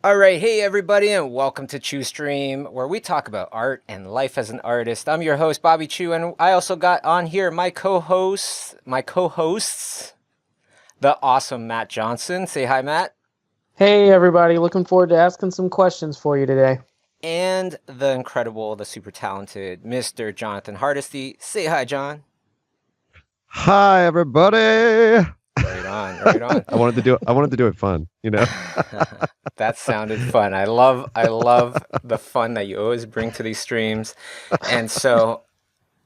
All right, hey everybody, and welcome to Chiu Stream, where we talk about art and life as an artist. I'm your host, Bobby Chiu, and I also got on here my co-hosts, the awesome Matt Johnson. Say hi, Matt. Hey everybody, looking forward to asking some questions for you today. And the incredible, the super talented Mr. Jonathan Hardesty. Say hi, John. Hi, everybody. Right on, right on. I wanted to do it fun. That sounded fun. I love the fun that you always bring to these streams. And so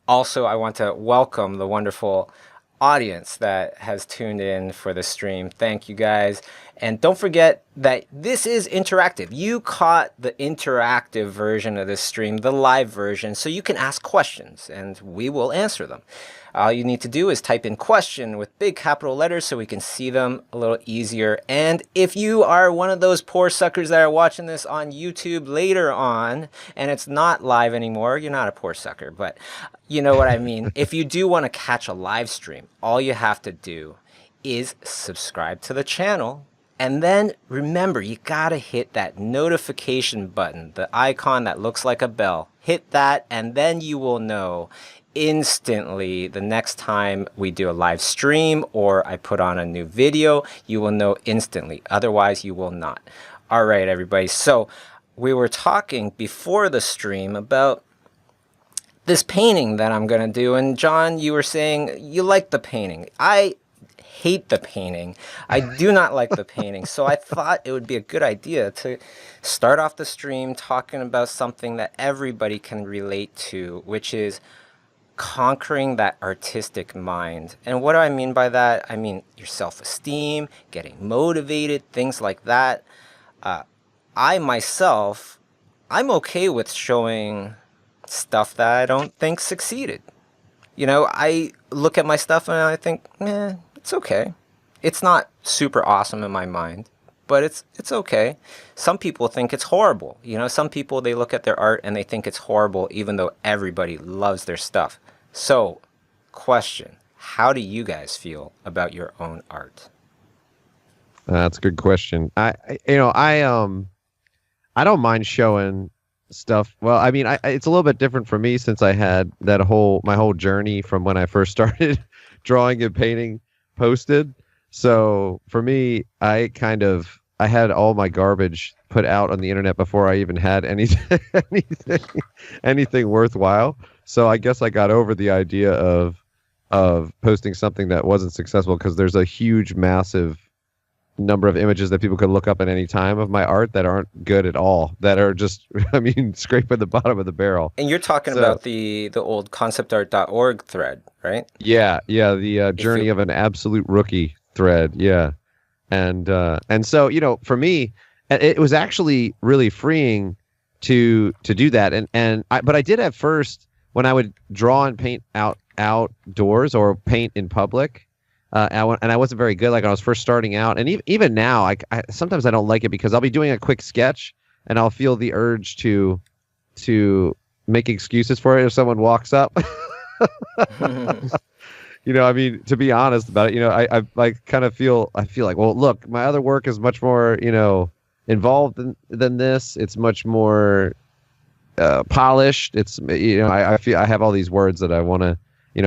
also, I want to welcome the wonderful audience that has tuned in for the stream. Thank you guys. And don't forget that this is interactive. You caught the interactive version of this stream, the live version, so you can ask questions and we will answer them. All you need to do is type in question with big capital letters so we can see them a little easier. And if you are one of those poor suckers that are watching this on YouTube later on and it's not live anymore, you're not a poor sucker, but you know what I mean. If you do want to catch a live stream, all you have to do is subscribe to the channel. And then remember, you gotta hit that notification button, the icon that looks like a bell. Hit that, and then you will know instantly the next time we do a live stream or I put on a new video. You will know instantly. Otherwise, you will not. All right, everybody. So we were talking before the stream about this painting that I'm going to do. And John, you were saying you like the painting. I hate the painting. I do not like the painting. So I thought it would be a good idea to start off the stream talking about something that everybody can relate to, which is conquering that artistic mind. And what do I mean by that? I mean your self-esteem, getting motivated, things like that. I myself, I'm okay with showing stuff that I don't think succeeded. You know, I look at my stuff and I think, it's okay. It's not super awesome in my mind, but it's okay. Some people think it's horrible. You know, some people, they look at their art and they think it's horrible even though everybody loves their stuff. So, question, how do you guys feel about your own art? That's a good question. I don't mind showing stuff. Well, I mean, it's a little bit different for me since I had my whole journey from when I first started drawing and painting posted. So for me, I had all my garbage put out on the internet before I even had anything anything anything worthwhile. So I guess I got over the idea of posting something that wasn't successful because there's a huge, massive number of images that people could look up at any time of my art that aren't good at all, that are just, I mean, scraping the bottom of the barrel. And you're talking So about the old conceptart.org thread, right? yeah, the If journey you of an absolute rookie thread, yeah. And so, for me, it was actually really freeing to do that. But I did at first, when I would draw and paint outdoors or paint in public, and I wasn't very good, like when I was first starting out, and even now, sometimes I don't like it because I'll be doing a quick sketch and I'll feel the urge to make excuses for it if someone walks up. I mean, to be honest about it, I like kind of I feel like, well, look, my other work is much more, involved than this. It's much more polished. It's, I feel I have all these words that I want to,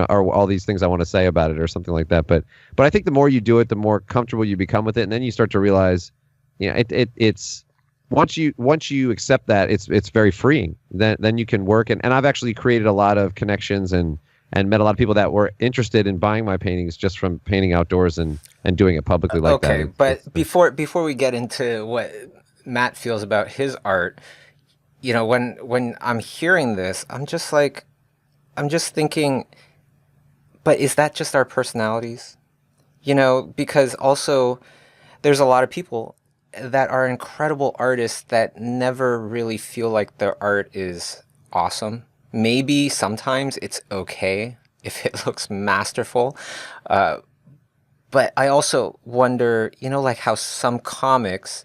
or all these things I want to say about it or something like that. But I think the more you do it, the more comfortable you become with it. And then you start to realize, it's once you accept that, it's very freeing. Then you can work. And I've actually created a lot of connections and met a lot of people that were interested in buying my paintings just from painting outdoors and doing it publicly like that. Okay, but before we get into what Matt feels about his art, when I'm hearing this, I'm just thinking, but is that just our personalities? Because also there's a lot of people that are incredible artists that never really feel like their art is awesome. Maybe sometimes it's okay if it looks masterful. But I also wonder, like how some comics,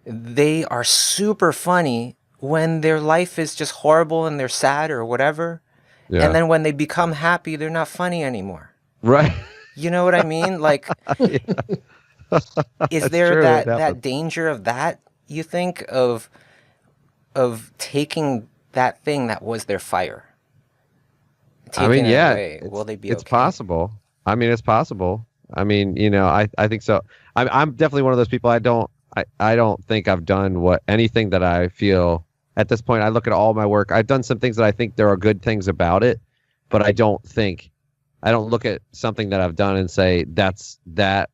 they are super funny when their life is just horrible and they're sad or whatever. And Yeah. then when they become happy, they're not funny anymore. Right. You know what I mean? Like, is That's there true. It that happens. danger of that? you think of taking that thing that was their fire, I mean, taking it yeah, away? Will they be it's okay? possible. I mean, it's possible. I mean, you know, I think so. I'm definitely one of those people. I don't think I've done what anything that I feel at this point. I look at all my work. I've done some things that I think there are good things about it, but I don't look at something that I've done and say that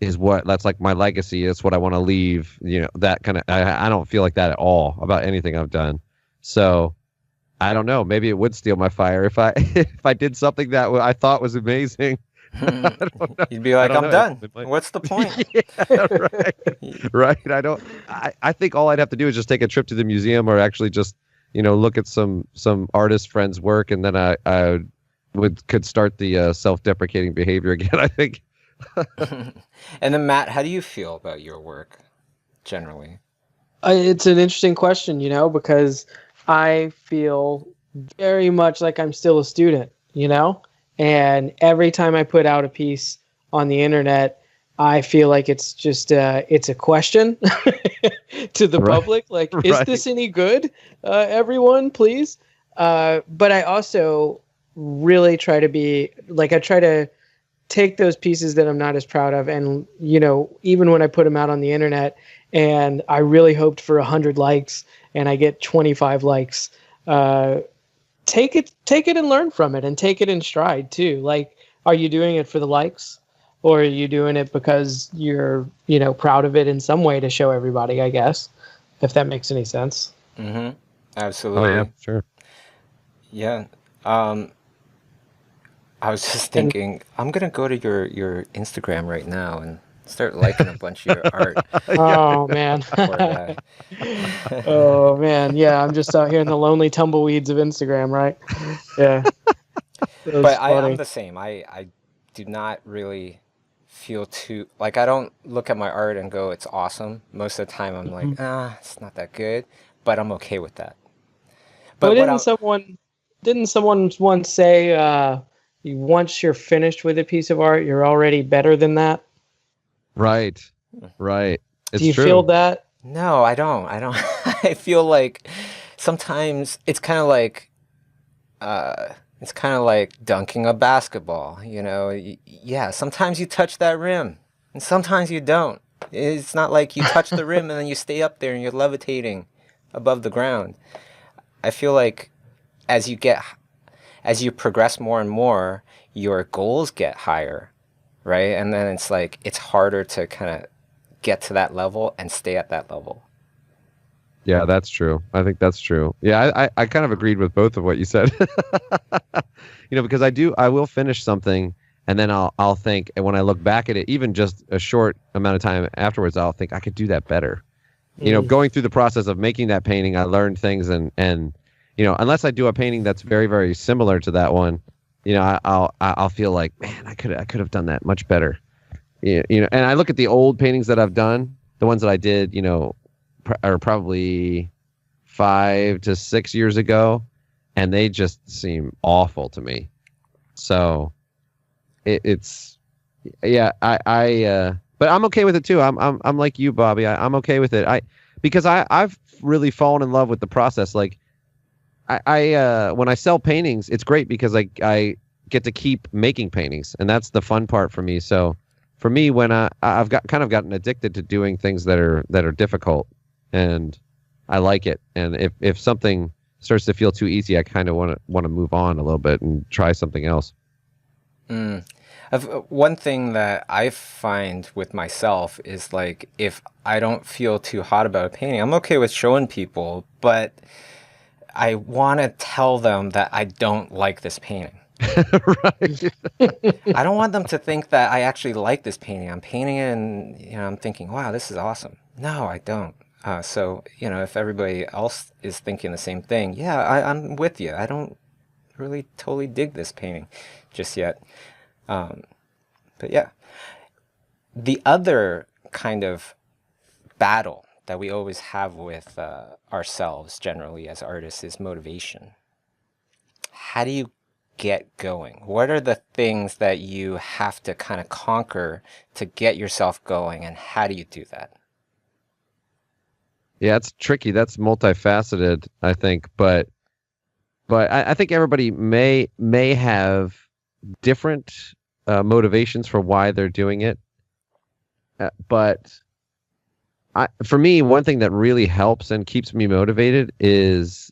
is that's like my legacy. It's what I want to leave. You know, that kind of. I don't feel like that at all about anything I've done. So I don't know. Maybe it would steal my fire if I if I did something that I thought was amazing. I don't know. You'd be I like, don't I'm know. done. What's the point? Yeah, right. Right. I think all I'd have to do is just take a trip to the museum or actually just, you know, look at some artist friends' work, and then I could start the self-deprecating behavior again, I think. And then Matt, how do you feel about your work generally? It's an interesting question, because I feel very much like I'm still a student, and every time I put out a piece on the internet, I feel like it's just it's a question to the Right. public, like, is Right. this any good? Everyone, please. But I also really try to be like, I try to take those pieces that I'm not as proud of, and even when I put them out on the internet and I really hoped for 100 likes and I get 25 likes, uh, take it and learn from it, and take it in stride too. Like, are you doing it for the likes, or are you doing it because you're proud of it in some way to show everybody, I guess, if that makes any sense. Mm-hmm. Oh yeah, Absolutely. sure. Yeah. Um, I was just And thinking, I'm gonna go to your Instagram right now and start liking a bunch of your art. Yeah. oh man. Poor guy. Oh man, yeah, I'm just out here in the lonely tumbleweeds of Instagram, right? Yeah, that's But I'm funny. the same. I do not really feel too like I don't look at my art and go, it's awesome. Most of the time I'm like, Mhm. it's not that good, but I'm okay with that. Well, But what I didn't someone once say, once you're finished with a piece of art, you're already better than that? Right. Right. Do It's you feel true. that? no, I don't. I don't. I feel like sometimes it's kind of like dunking a basketball, you know. Yeah, sometimes you touch that rim and sometimes you don't. It's not like you touch the rim and then you stay up there and you're levitating above the ground. I feel like as you get as you progress more and more, your goals get higher, right? And then it's like it's harder to kind of get to that level and stay at that level. Yeah, that's true. I think that's true. Yeah, I kind of agreed with both of what you said. Because I will finish something, and then I'll think, and when I look back at it, even just a short amount of time afterwards, I'll think I could do that better. Mm. Going through the process of making that painting, I learned things, and unless I do a painting that's very, very similar to that one, I'll feel like, man, I could have done that much better. And I look at the old paintings that I've done, the ones that I did, are probably 5 to 6 years ago, and they just seem awful to me. So it's yeah, but I'm okay with it too. I'm like you, Bobby. I'm okay with it. Because I've really fallen in love with the process. Like when I sell paintings, it's great because I get to keep making paintings, and that's the fun part for me. So for me, when I've gotten addicted to doing things that are difficult, and I like it. And if something starts to feel too easy, I kind of want to move on a little bit and try something else. Mm. One thing that I find with myself is like if I don't feel too hot about a painting, I'm okay with showing people, but I want to tell them that I don't like this painting. Right. I don't want them to think that I actually like this painting. I'm painting it and I'm thinking, wow, this is awesome. No, I don't. So, if everybody else is thinking the same thing, yeah, I'm with you. I don't really totally dig this painting just yet. But yeah, the other kind of battle that we always have with ourselves generally as artists is motivation. How do you get going? What are the things that you have to kind of conquer to get yourself going, and how do you do that? Yeah, it's tricky. That's multifaceted, I think, but I think everybody may have different motivations for why they're doing it. But for me, one thing that really helps and keeps me motivated is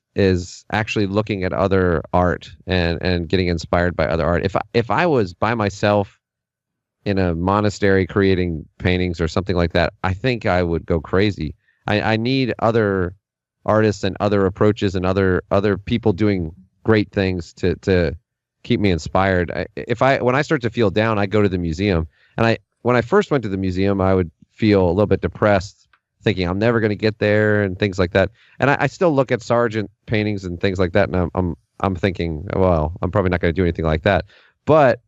actually looking at other art and getting inspired by other art. If I was by myself in a monastery creating paintings or something like that, I think I would go crazy. I need other artists and other approaches and other people doing great things to keep me inspired. When I start to feel down, I go to the museum. And when I first went to the museum, I would feel a little bit depressed, thinking I'm never going to get there and things like that. And I still look at Sargent paintings and things like that, and I'm thinking, well, I'm probably not going to do anything like that. But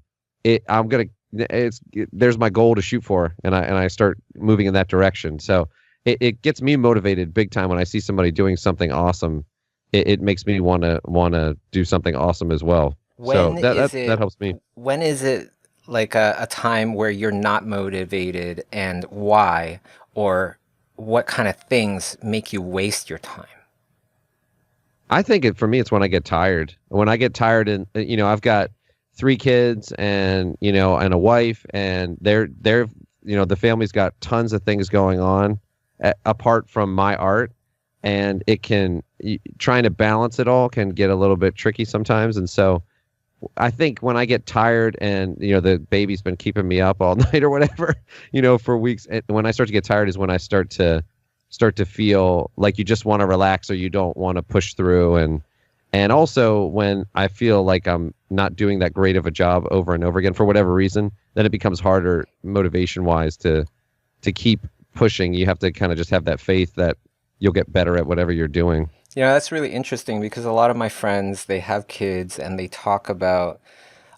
there's my goal to shoot for, and I start moving in that direction. So it gets me motivated big time when I see somebody doing something awesome. It makes me want to do something awesome as well. That helps me. When is it like a time where you're not motivated, and why, or what kind of things make you waste your time? I think for me, it's when I get tired. When I get tired, and I've got 3 kids and and a wife, and they're the family's got tons of things going on apart from my art, and trying to balance it all can get a little bit tricky sometimes. And so I think when I get tired and the baby's been keeping me up all night or whatever, for weeks, and when I start to get tired is when I start to feel like you just want to relax or you don't want to push through. And also when I feel like I'm not doing that great of a job over and over again for whatever reason, then it becomes harder motivation wise to keep pushing. You have to kind of just have that faith that you'll get better at whatever you're doing. That's really interesting, because a lot of my friends, they have kids and they talk about,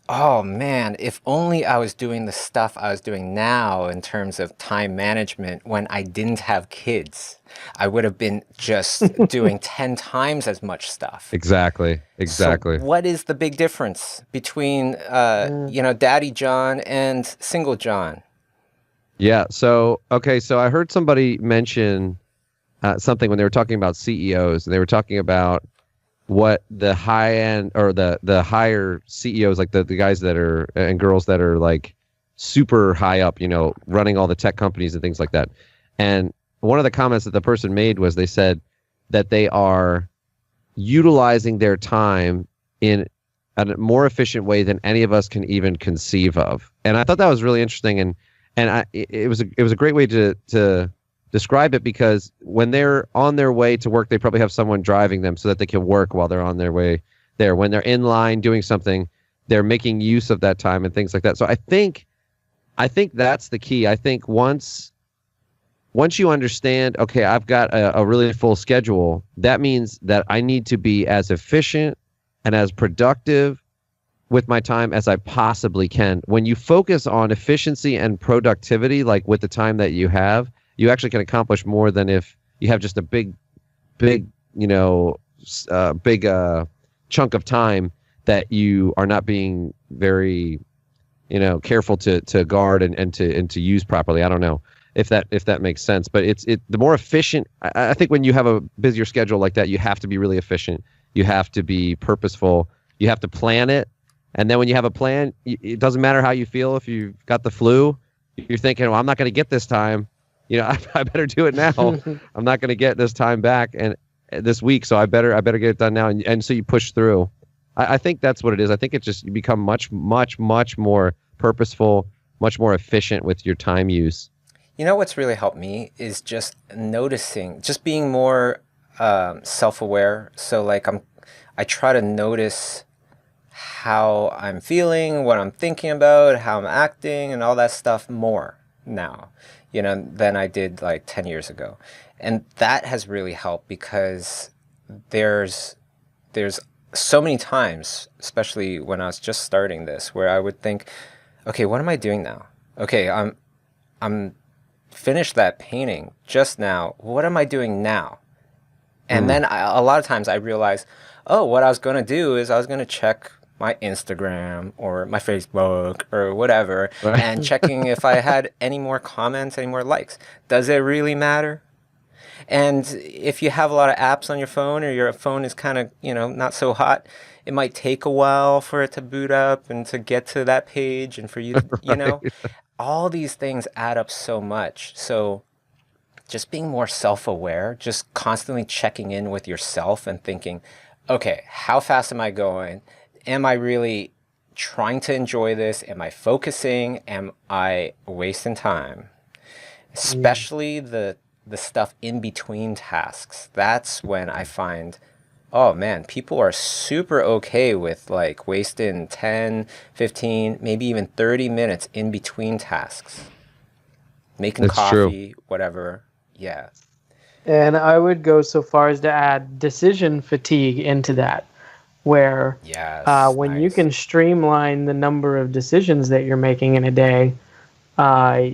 oh man, if only I was doing the stuff I was doing now in terms of time management when I didn't have kids. I would have been just doing 10 times as much stuff. Exactly. So what is the big difference between, Daddy John and Single John? Yeah. So I heard somebody mention something when they were talking about CEOs, and they were talking about what the high end or the higher CEOs, like the guys that are and girls that are like super high up, running all the tech companies and things like that. And one of the comments that the person made was they said that they are utilizing their time in a more efficient way than any of us can even conceive of. And I thought that was really interesting. And it was a great way to describe it, because when they're on their way to work, they probably have someone driving them so that they can work while they're on their way there. When they're in line doing something, they're making use of that time and things like that. So I think that's the key. I think once you understand, okay, I've got a really full schedule, that means that I need to be as efficient and as productive with my time as I possibly can. When you focus on efficiency and productivity, like with the time that you have, you actually can accomplish more than if you have just a big chunk of time that you are not being very, careful to guard and to use properly. I don't know if that makes sense, but the more efficient. I think when you have a busier schedule like that, you have to be really efficient. You have to be purposeful. You have to plan it, and then when you have a plan, it doesn't matter how you feel. If you've got the flu, you're thinking, well, I'm not going to get this time. I better do it now. I'm not going to get this time back and this week, so I better get it done now. And so you push through. I think that's what it is. I think it's just you become much, much, much more purposeful, much more efficient with your time use. What's really helped me is just noticing, just being more self-aware. So like I try to notice how I'm feeling, what I'm thinking about, how I'm acting, and all that stuff more now, than I did like 10 years ago. And that has really helped, because there's so many times, especially when I was just starting this, where I would think, okay, what am I doing now? Okay, I'm finished that painting just now. What am I doing now? And then a lot of times I realize, oh, what I was going to do is I was going to check my Instagram or my Facebook or whatever, and checking if I had any more comments, any more likes. Does it really matter? And if you have a lot of apps on your phone, or your phone is kind of, not so hot, it might take a while for it to boot up and to get to that page, and for you to, Right. all these things add up so much. So just being more self-aware, just constantly checking in with yourself and thinking, okay, how fast am I going? Am I really trying to enjoy this? Am I focusing? Am I wasting time? Mm. Especially the stuff in between tasks. That's when I find, oh man, people are super okay with like wasting 10, 15, maybe even 30 minutes in between tasks. Making That's true. coffee, whatever. Yeah. And I would go so far as to add decision fatigue into that, where Yes. when you Nice. can streamline the number of decisions that you're making in a day,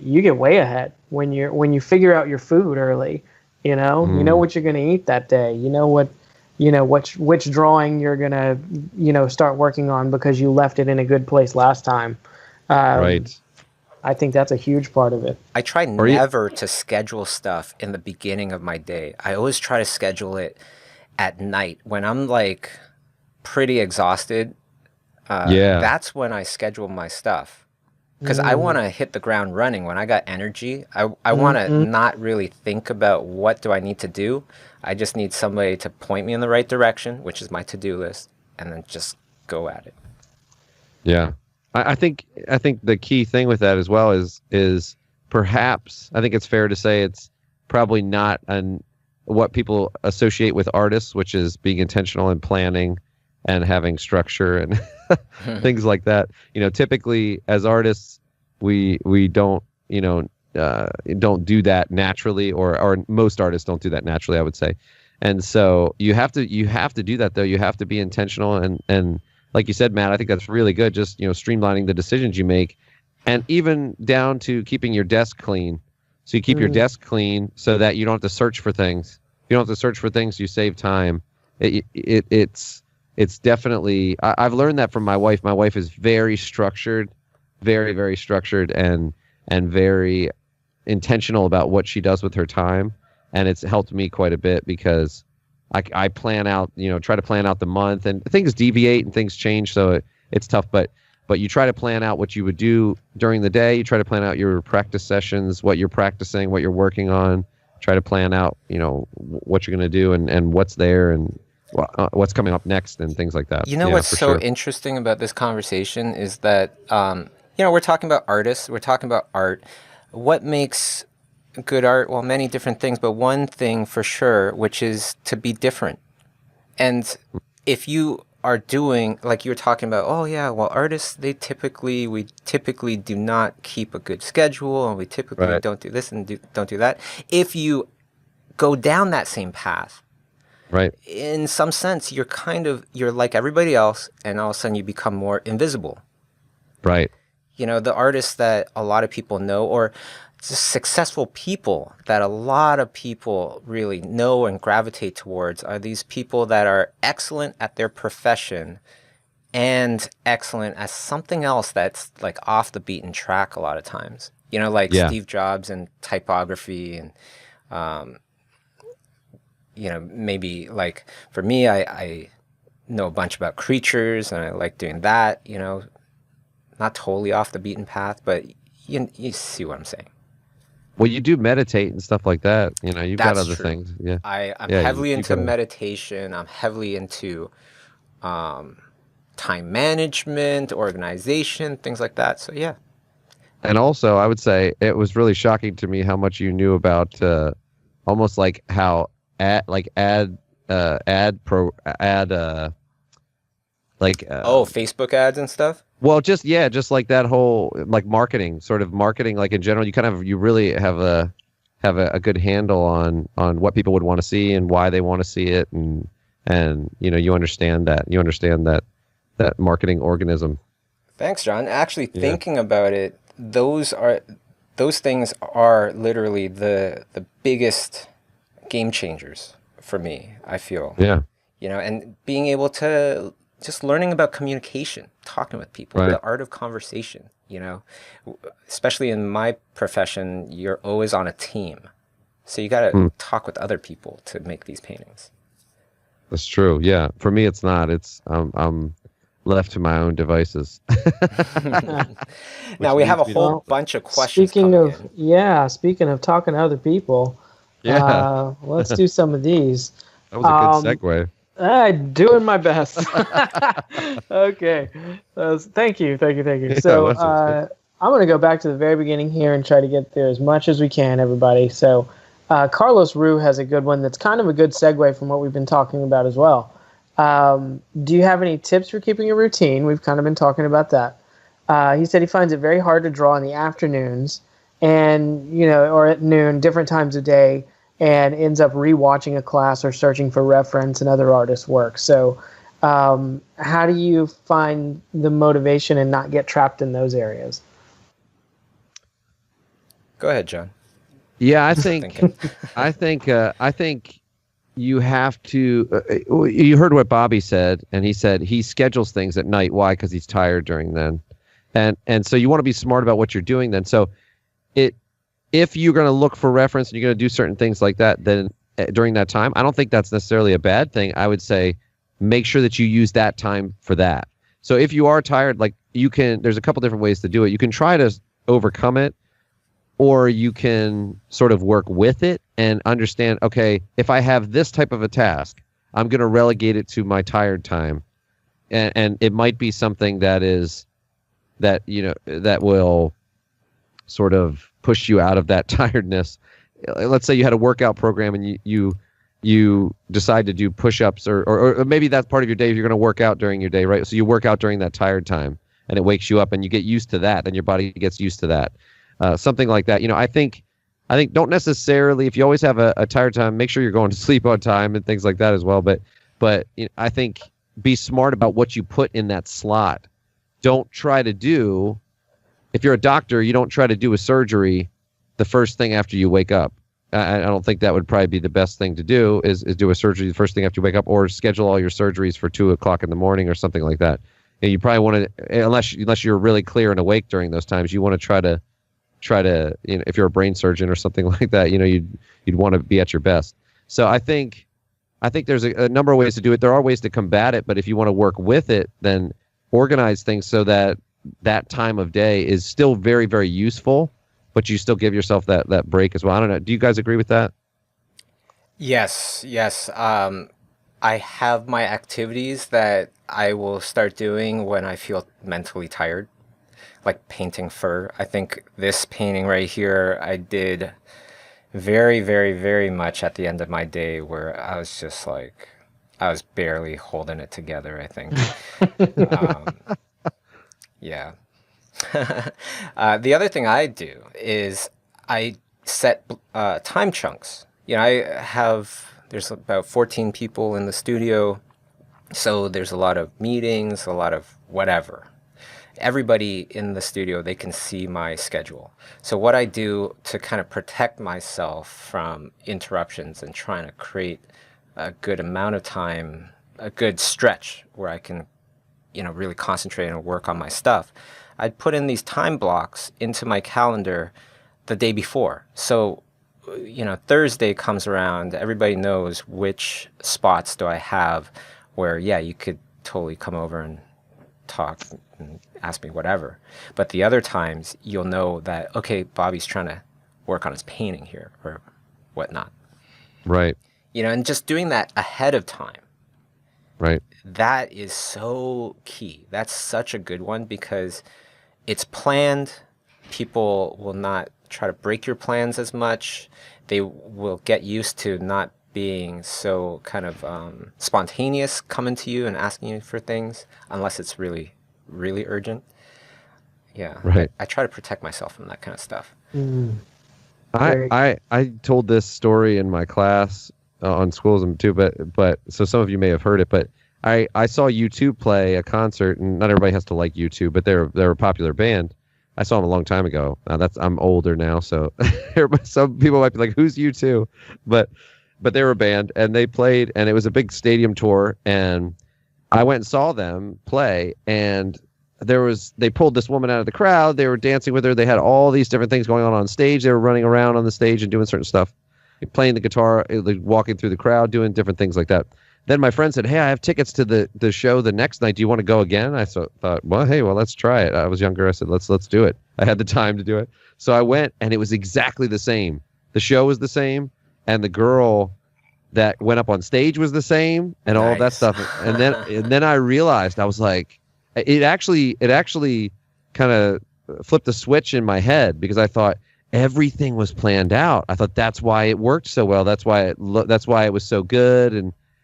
you get way ahead when you figure out your food early. You know Mm, what you're going to eat that day. Which drawing you're going to start working on because you left it in a good place last time. Um, right. I think that's a huge part of it. I try Or you, never to schedule stuff in the beginning of my day. I always try to schedule it at night when I'm like pretty exhausted. yeah. That's when I schedule my stuff, because I Mm. want to hit the ground running when I got energy. I want to Mm-hmm. not really think about what do I need to do. I just need somebody to point me in the right direction, which is my to-do list, and then just go at it. Yeah, I think the key thing with that as well is perhaps I think it's fair to say it's probably not an what people associate with artists, which is being intentional and planning and having structure and things like that. Typically as artists, we don't do that naturally, or most artists don't do that naturally, I would say. And so you have to do that though. You have to be intentional and like you said, Matt, I think that's really good. Just streamlining the decisions you make, and even down to keeping your desk clean. So you keep your Mm. desk clean so that you don't have to search for things. If you don't have to search for things, you save time. It's definitely. I've learned that from my wife. My wife is very structured, very very structured, and very intentional about what she does with her time, and it's helped me quite a bit because I plan out, try to plan out the month, and things deviate and things change, so it's tough. But you try to plan out what you would do during the day. You try to plan out your practice sessions, what you're practicing, what you're working on. Try to plan out, what you're going to do and what's there and what's coming up next and things like that. You know Yeah, what's for so sure. interesting about this conversation is that, we're talking about artists, we're talking about art. What makes good art? Well, many different things, but one thing for sure, which is to be different. And if you are doing, like you were talking about, oh yeah, well, artists, we typically do not keep a good schedule, and we typically Right. don't do this and don't do that. If you go down that same path, Right. in some sense, you're like everybody else, and all of a sudden you become more invisible. Right. The artists that a lot of people know, or just successful people that a lot of people really know and gravitate towards, are these people that are excellent at their profession and excellent at something else that's like off the beaten track a lot of times. Like Yeah. Steve Jobs and typography, and maybe like for me, I know a bunch about creatures, and I like doing that, not totally off the beaten path, but you see what I'm saying. Well, you do meditate and stuff like that. You've got That's other true. things. Yeah. I'm Yeah. You, heavily you into gotta. meditation. I'm heavily into um, time management, organization, things like that. So yeah. And also, I would say it was really shocking to me how much you knew about almost like how ad like Oh, Facebook ads and stuff. well, just yeah, just like that whole like marketing, sort of marketing, like in general. You really have a good handle on what people would want to see and why they want to see it, and you understand that marketing organism. Thanks, John. Actually, Yeah. thinking about it, those things are literally the biggest game changers for me, I feel. Yeah. And being able to just learning about communication, talking with people, Right. the art of conversation, especially in my profession, you're always on a team. So you got to talk with other people to make these paintings. That's true. Yeah. For me, it's not. It's I'm left to my own devices. Now we have a leads me to- whole Well, bunch of questions speaking coming of in. speaking of talking to other people, Yeah, let's do some of these. that was a good segue. Doing my best. Okay. Thank you. Yeah, So that sounds good. I'm going to go back to the very beginning here and try to get there as much as we can, everybody. So Carlos Rue has a good one that's kind of a good segue from what we've been talking about as well. Do you have any tips for keeping a routine? We've kind of been talking about that. He said he finds it very hard to draw in the afternoons and, or at noon, different times of day, and ends up rewatching a class or searching for reference in other artists' work. So how do you find the motivation and not get trapped in those areas? Go ahead, John. Yeah, I think I think you have to. You heard what Bobby said, and he said he schedules things at night. Why? Because he's tired during then, and so you want to be smart about what you're doing then. So if you're going to look for reference and you're going to do certain things like that, then during that time, I don't think that's necessarily a bad thing. I would say make sure that you use that time for that. So if you are tired, like there's a couple different ways to do it. You can try to overcome it, or you can sort of work with it and understand, okay, if I have this type of a task, I'm going to relegate it to my tired time. And it might be something that will sort of push you out of that tiredness. Let's say you had a workout program and you decide to do push-ups or maybe that's part of your day. You're going to work out during your day, right? So you work out during that tired time and it wakes you up and you get used to that and your body gets used to that. Something like that. I think don't necessarily, if you always have a tired time, make sure you're going to sleep on time and things like that as well. But I think be smart about what you put in that slot. Don't try to do, if you're a doctor, you don't try to do a surgery the first thing after you wake up. I don't think that would probably be the best thing to do is do a surgery the first thing after you wake up, or schedule all your surgeries for 2:00 in the morning or something like that. You probably want to, unless you're really clear and awake during those times, you want to try to, if you're a brain surgeon or something like that, you'd want to be at your best. So I think there's a number of ways to do it. There are ways to combat it, but if you want to work with it, then organize things so that time of day is still very, very useful, but you still give yourself that break as well. I don't know. Do you guys agree with that? Yes. I have my activities that I will start doing when I feel mentally tired, like painting fur. I think this painting right here, I did very, very, very much at the end of my day where I was just like, I was barely holding it together, I think. Yeah. The other thing I do is I set time chunks. There's about 14 people in the studio, so there's a lot of meetings, a lot of whatever. Everybody in the studio, they can see my schedule. So what I do to kind of protect myself from interruptions and trying to create a good amount of time, a good stretch where I can, really concentrate and work on my stuff, I'd put in these time blocks into my calendar the day before. So, Thursday comes around, everybody knows which spots do I have where, yeah, you could totally come over and talk and ask me whatever. But the other times you'll know that, okay, Bobby's trying to work on his painting here or whatnot. Right. And just doing that ahead of time. Right. That is so key. That's such a good one because it's planned. People will not try to break your plans as much. They will get used to not being so kind of spontaneous coming to you and asking you for things unless it's really, really urgent. Yeah. Right. I try to protect myself from that kind of stuff. I told this story in my class on Schoolism too, but so some of you may have heard it, but I saw U2 play a concert, and not everybody has to like U2, but they're a popular band. I saw them a long time ago. Now I'm older now, so some people might be like, "Who's U2?" But they were a band, and they played, and it was a big stadium tour. And I went and saw them play, and they pulled this woman out of the crowd. They were dancing with her. They had all these different things going on stage. They were running around on the stage and doing certain stuff. playing the guitar, like walking through the crowd, doing different things like that. Then my friend said, "Hey, I have tickets to the show the next night. Do you want to go again?" I thought, well, hey, well, let's try it. I was younger. I said, let's do it. I had the time to do it. So I went, and it was exactly the same. The show was the same, and the girl that went up on stage was the same, and all of that stuff. And then I realized, I was like, it actually kind of flipped a switch in my head, because I thought everything was planned out. I thought that's why it worked so well. That's why it was so good.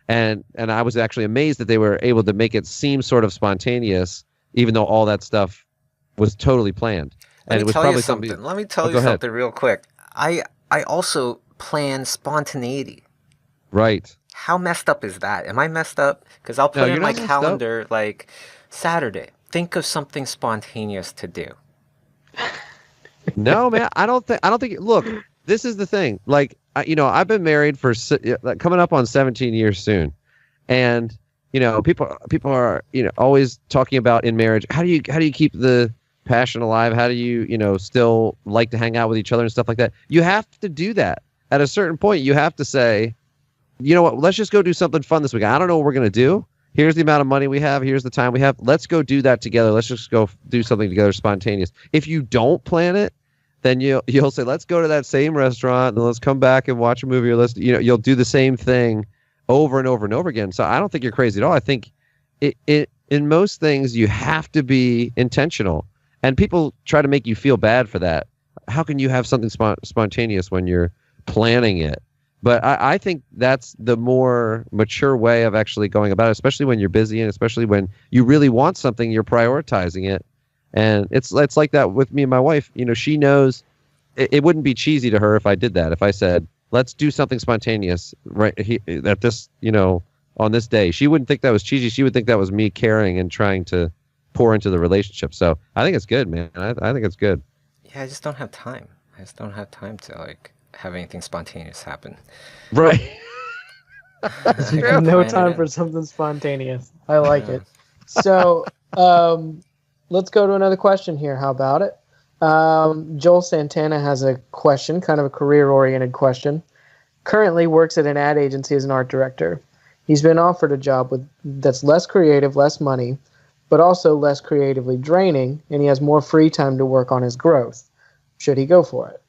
And I was actually amazed that they were able to make it seem sort of spontaneous, even though all that stuff was totally planned. And it was probably something. Let me tell you something real quick. I also plan spontaneity. Right. How messed up is that? Am I messed up? Because I'll put in my calendar like Saturday. Think of something spontaneous to do. No, man, I don't think. Look, this is the thing. Like, I've been married for coming up on 17 years soon, and people are always talking about in marriage, how do you keep the passion alive? How do you still like to hang out with each other and stuff like that? You have to do that at a certain point. You have to say, you know what? Let's just go do something fun this week. I don't know what we're gonna do. Here's the amount of money we have. Here's the time we have. Let's go do that together. Let's just go do something together, spontaneous. If you don't plan it, then you'll say, let's go to that same restaurant, and let's come back and watch a movie, or you'll do the same thing over and over and over again. So I don't think you're crazy at all. I think in most things you have to be intentional, and people try to make you feel bad for that. How can you have something spontaneous when you're planning it? But I think that's the more mature way of actually going about it, especially when you're busy, and especially when you really want something, you're prioritizing it. And it's like that with me and my wife. She knows it wouldn't be cheesy to her if I did that. If I said, let's do something spontaneous right at this, on this day, she wouldn't think that was cheesy. She would think that was me caring and trying to pour into the relationship. So I think it's good, man. I think it's good. Yeah, I just don't have time. I just don't have time to have anything spontaneous happen. Right. No time for something spontaneous. I like it. So let's go to another question here. How about it? Joel Santana has a question, kind of a career-oriented question. Currently works at an ad agency as an art director. He's been offered a job that's less creative, less money, but also less creatively draining, and he has more free time to work on his growth. Should he go for it?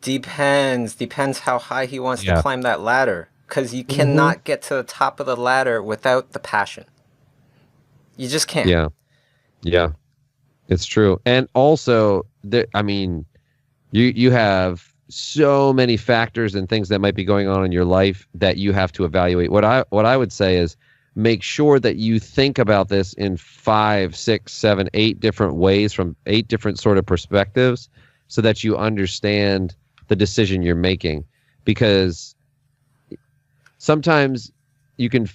Depends how high he wants to climb that ladder, because you cannot get to the top of the ladder without the passion. You just can't. Yeah, it's true. And also, you have so many factors and things that might be going on in your life that you have to evaluate. What I would say is, make sure that you think about this in 5, 6, 7, 8 different ways, from 8 different sort of perspectives, so that you understand the decision you're making. Because sometimes you can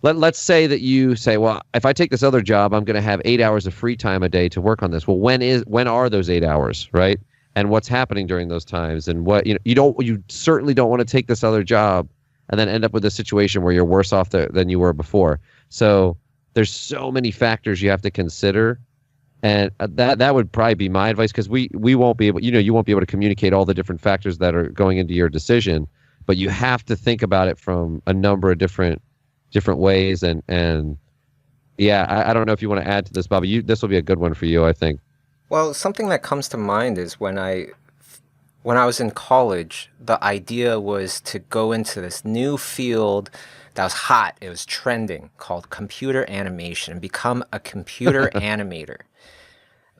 let's say that you say, well, if I take this other job, I'm going to have 8 hours of free time a day to work on this. Well, when are those 8 hours, right? And what's happening during those times? And what you certainly don't want to take this other job and then end up with a situation where you're worse off than you were before. So there's so many factors you have to consider, and that would probably be my advice, because we won't be able, you won't be able to communicate all the different factors that are going into your decision. But you have to think about it from a number of different ways. And yeah, I don't know if you want to add to this, Bobby. This will be a good one for you, I think. Well, something that comes to mind is when I was in college, the idea was to go into this new field that was hot. It was trending, called computer animation, and become a computer animator.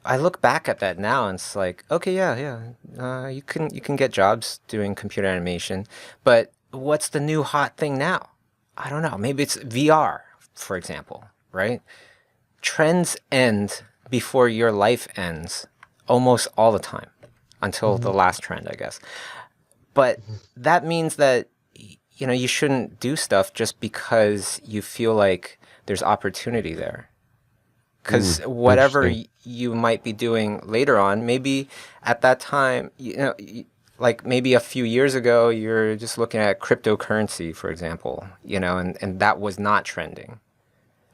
I look back at that now, and it's like, okay, you can get jobs doing computer animation, but what's the new hot thing now? I don't know. Maybe it's VR, for example, right? Trends end before your life ends almost all the time, until the last trend, I guess. But that means that you shouldn't do stuff just because you feel like there's opportunity there. Because whatever you might be doing later on, maybe at that time, like maybe a few years ago, you're just looking at cryptocurrency, for example, and that was not trending.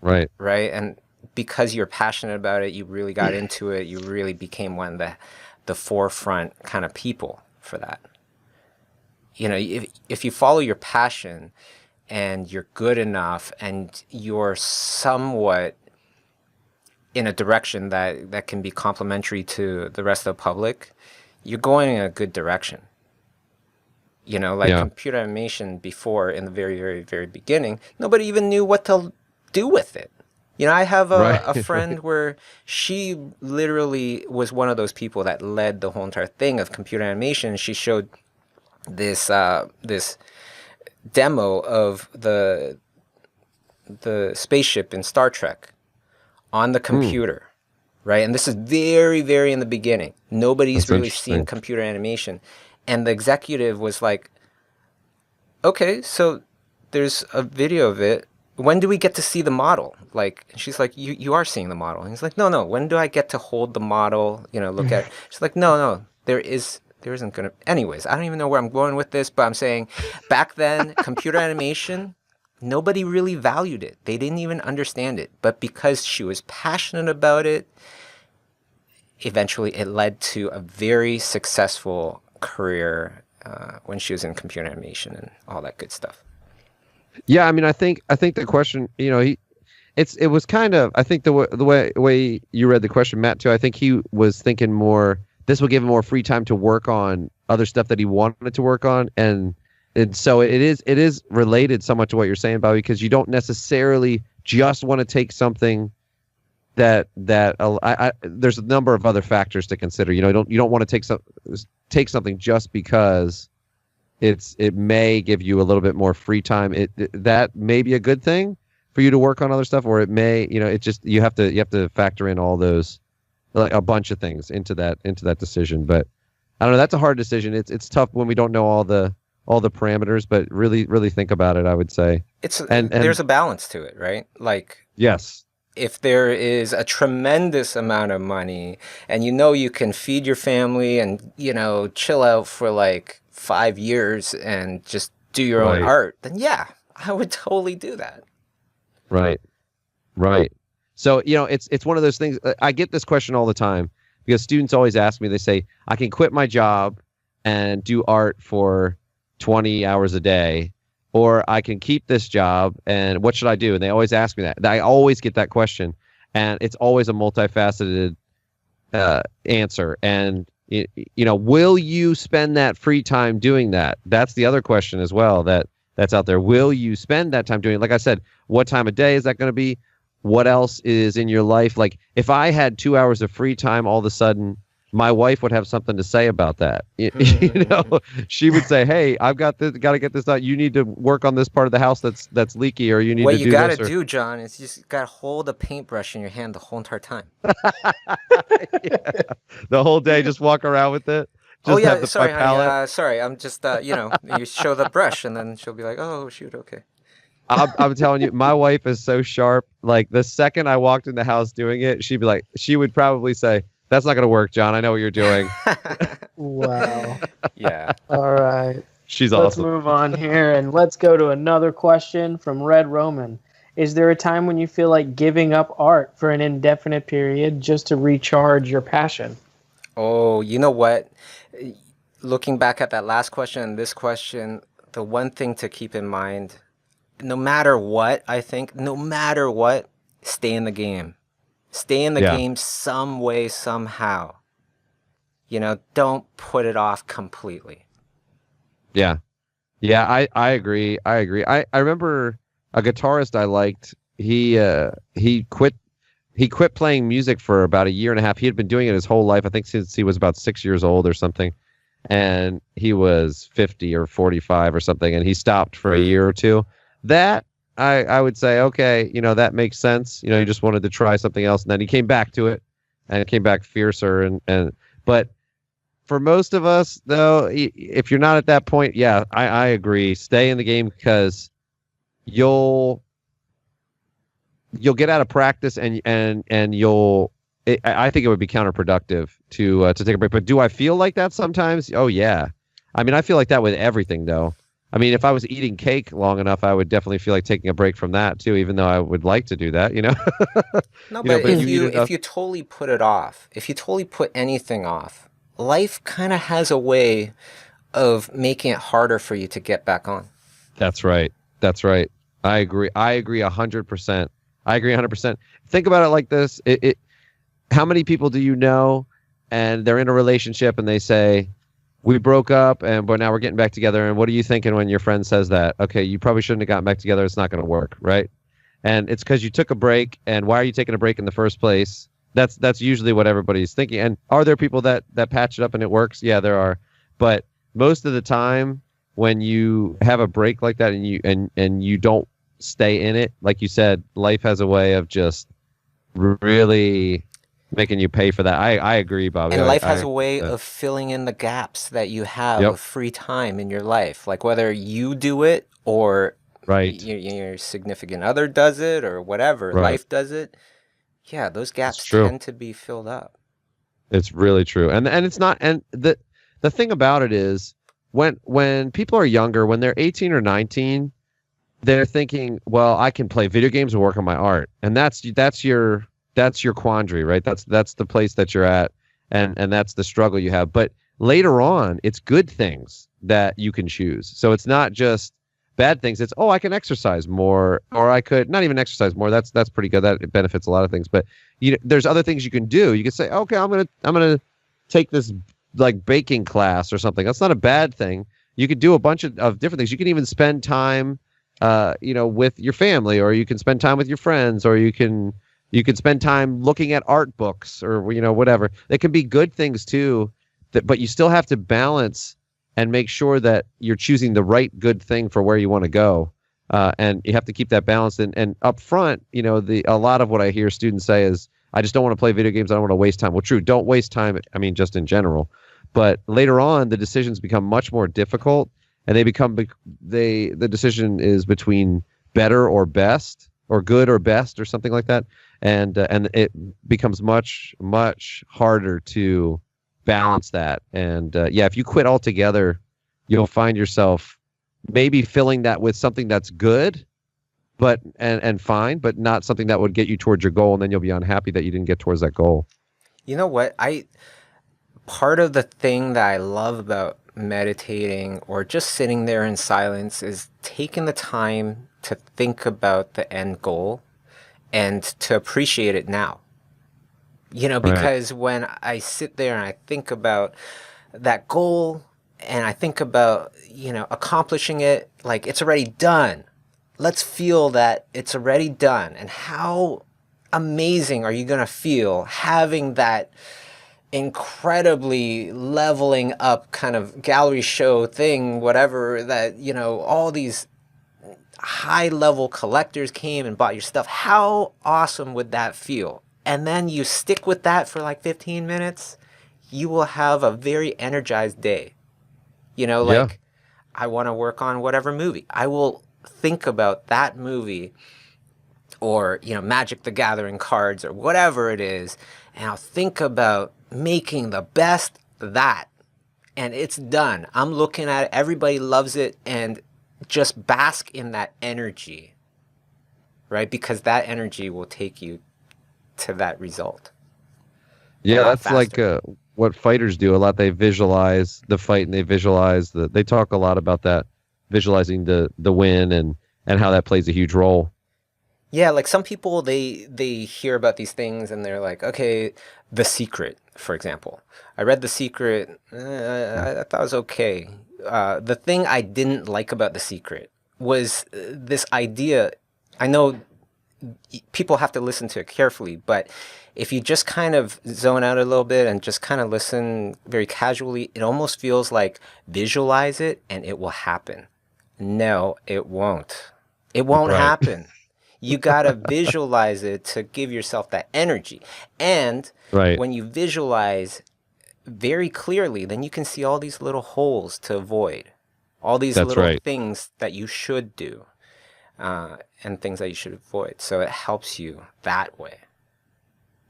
Right. Right. And because you're passionate about it, you really got into it. You really became one of the forefront kind of people for that. You know, if you follow your passion and you're good enough and you're somewhat in a direction that can be complementary to the rest of the public, you're going in a good direction. You know, like computer animation before, in the very, very, very beginning, nobody even knew what to do with it. You know, I have a friend where she literally was one of those people that led the whole entire thing of computer animation. She showed this this demo of the spaceship in Star Trek on the computer, right? And this is very, very in the beginning. Nobody's really seen computer animation. And the executive was like, okay, so there's a video of it. When do we get to see the model? Like, and she's like, you are seeing the model. And he's like, no, when do I get to hold the model, you know, look at it? She's like, no, there isn't going to. Anyways, I don't even know where I'm going with this, but I'm saying back then, computer animation, nobody really valued it. They didn't even understand it. But because she was passionate about it, eventually it led to a very successful career when she was in computer animation and all that good stuff. Yeah, I mean, I think the question, you know, it was kind of, I think the way you read the question, Matt, too. I think he was thinking more. This will give him more free time to work on other stuff that he wanted to work on, and so it is related somewhat to what you're saying, Bobby, because you don't necessarily just want to take something that there's a number of other factors to consider. You know, you don't want to take something just because it may give you a little bit more free time. That may be a good thing for you to work on other stuff, or it may, you know, it just you have to factor in all those, like a bunch of things into that decision. But I don't know, that's a hard decision. It's tough when we don't know all the parameters, but really think about it, I would say. And there's a balance to it, right? Like, yes. If there is a tremendous amount of money and you know you can feed your family and, you know, chill out for like 5 years and just do your own art, then yeah, I would totally do that. Right. So, you know, it's one of those things. I get this question all the time because students always ask me, they say, I can quit my job and do art for 20 hours a day, or I can keep this job, and what should I do? And they always ask me that. I always get that question, and it's always a multifaceted answer. And, you know, will you spend that free time doing that? That's the other question as well that's out there. Will you spend that time doing it? Like I said, what time of day is that going to be? What else is in your life? Like, if I had 2 hours of free time all of a sudden, my wife would have something to say about that. You know, she would say, "Hey, I've got to get this done. You need to work on this part of the house that's leaky, or you need to do this." What you got to do, John, is you just got to hold a paintbrush in your hand the whole entire time. Yeah. The whole day, just walk around with it. Just sorry, honey, sorry. I'm just, you know, you show the brush, and then she'll be like, "Oh, shoot, okay." I'm telling you, my wife is so sharp. Like, the second I walked in the house doing it, she would probably say, "That's not going to work, John. I know what you're doing." Wow. Yeah. All right. She's Let's awesome. move on here and let's go to another question from Red Roman. Is there a time when you feel like giving up art for an indefinite period just to recharge your passion? Oh, you know what? Looking back at that last question and this question, the one thing to keep in mind, no matter what, stay in the game. Stay in the game some way, somehow. You know, don't put it off completely. Yeah, I agree. I remember a guitarist I liked. He quit playing music for about a year and a half. He had been doing it his whole life, I think since he was about 6 years old or something. And he was 50 or 45 or something, and he stopped for a year or two. That I would say, okay, you know, that makes sense. You know, he just wanted to try something else, and then he came back to it, and it came back fiercer. But for most of us, though, if you're not at that point, yeah, I agree. Stay in the game, because you'll get out of practice, and I think it would be counterproductive to take a break. But do I feel like that sometimes? Oh yeah. I mean, I feel like that with everything, though. I mean, if I was eating cake long enough, I would definitely feel like taking a break from that too, even though I would like to do that, you know? No, but if you totally put it off, if you totally put anything off, life kind of has a way of making it harder for you to get back on. That's right. That's right. I agree. I agree 100%. I agree 100%. Think about it like this. How many people do you know and they're in a relationship and they say, we broke up but now we're getting back together. And what are you thinking when your friend says that? Okay, you probably shouldn't have gotten back together. It's not going to work, right? And it's because you took a break. And why are you taking a break in the first place? That's usually what everybody's thinking. And are there people that patch it up and it works? Yeah, there are. But most of the time, when you have a break like that and you don't stay in it, like you said, life has a way of just really making you pay for that. I agree, Bobby. And life has a way of filling in the gaps that you have Yep. of free time in your life. Like whether you do it or Right. your significant other does it or whatever, Right. life does it. Yeah, those gaps true. tend to be filled up. It's really true. And it's not, and the thing about it is when people are younger, when they're 18 or 19, they're thinking, well, I can play video games and work on my art. And that's your quandary, right? That's the place that you're at, and that's the struggle you have. But later on, it's good things that you can choose. So it's not just bad things. It's, I can exercise more, or I could not even exercise more. That's pretty good. That benefits a lot of things. But there's other things you can do. You can say, okay, I'm gonna take this like baking class or something. That's not a bad thing. You could do a bunch of different things. You can even spend time with your family, or you can spend time with your friends, or you can spend time looking at art books, or whatever. They can be good things too, but you still have to balance and make sure that you're choosing the right good thing for where you want to go. And you have to keep that balance. And up front, a lot of what I hear students say is, I just don't want to play video games. I don't want to waste time. Well, true. Don't waste time. I mean, just in general. But later on, the decisions become much more difficult, and the decision is between better or best, or good or best, or something like that. And it becomes much, much harder to balance that. And if you quit altogether, you'll find yourself maybe filling that with something that's good, but and fine, but not something that would get you towards your goal. And then you'll be unhappy that you didn't get towards that goal. You know what? Part of the thing that I love about meditating or just sitting there in silence is taking the time to think about the end goal and to appreciate it now. Because when I sit there and I think about that goal and I think about, accomplishing it, like it's already done. Let's feel that it's already done. And how amazing are you going to feel having that incredibly leveling up kind of gallery show thing, whatever, that, all these high level collectors came and bought your stuff. How awesome would that feel? And then you stick with that for like 15 minutes, you will have a very energized day. I want to work on whatever movie. I will think about that movie, or, Magic the Gathering cards, or whatever it is. And I'll think about making the best that. And it's done. I'm looking at it. Everybody loves it. And just bask in that energy, right? Because that energy will take you to that result. Yeah, that's faster. Like what fighters do a lot. They visualize the fight, and they talk a lot about that, visualizing the win and how that plays a huge role. Yeah, like some people, they hear about these things and they're like, okay, The Secret, for example. I read The Secret. I thought it was okay. The thing I didn't like about The Secret was this idea. I know people have to listen to it carefully, but if you just kind of zone out a little bit and just kind of listen very casually, it almost feels like visualize it and it will happen. No, it won't. It won't happen. You got to visualize it to give yourself that energy. And when you visualize very clearly, then you can see all these little holes to avoid, all these little things that you should do, and things that you should avoid. So it helps you that way.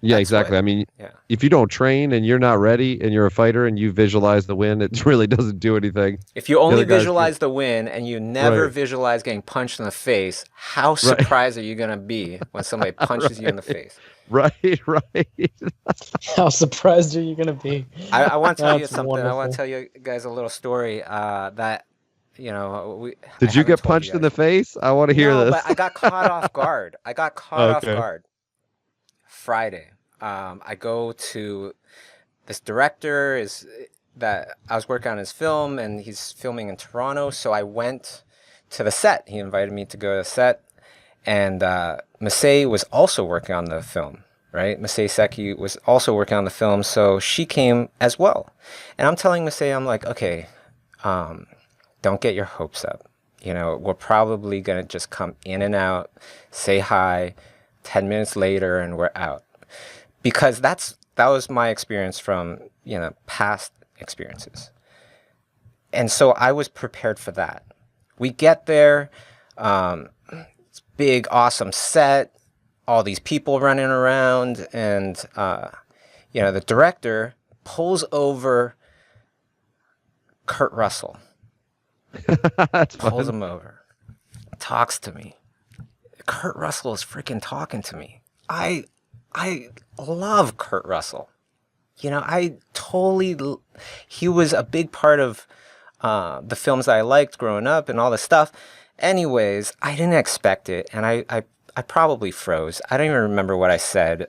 Yeah, exactly. I mean, if you don't train and you're not ready and you're a fighter and you visualize the win, it really doesn't do anything. If you only visualize the win and you never visualize getting punched in the face, how surprised are you going to be when somebody punches you in the face? Right. How surprised are you going to be? I want to tell you something. Wonderful. I want to tell you guys a little story that, Did you get punched in the face? I want to hear this. But I got caught off guard. Off guard. Friday. I go to this director that I was working on his film, and he's filming in Toronto. So I went to the set. He invited me to go to the set, and Masay was also working on the film, right? Masay Seki was also working on the film, so she came as well. And I'm telling Masay, I'm like, okay, don't get your hopes up. We're probably gonna just come in and out, say hi, 10 minutes later, and we're out. Because that was my experience from, past experiences. And so I was prepared for that. We get there, it's big, awesome set, all these people running around, and, the director pulls over Kurt Russell. Pulls him over, talks to me. Kurt Russell is freaking talking to me. I love Kurt Russell. He was a big part of the films I liked growing up and all this stuff. Anyways, I didn't expect it, and I probably froze. I don't even remember what I said.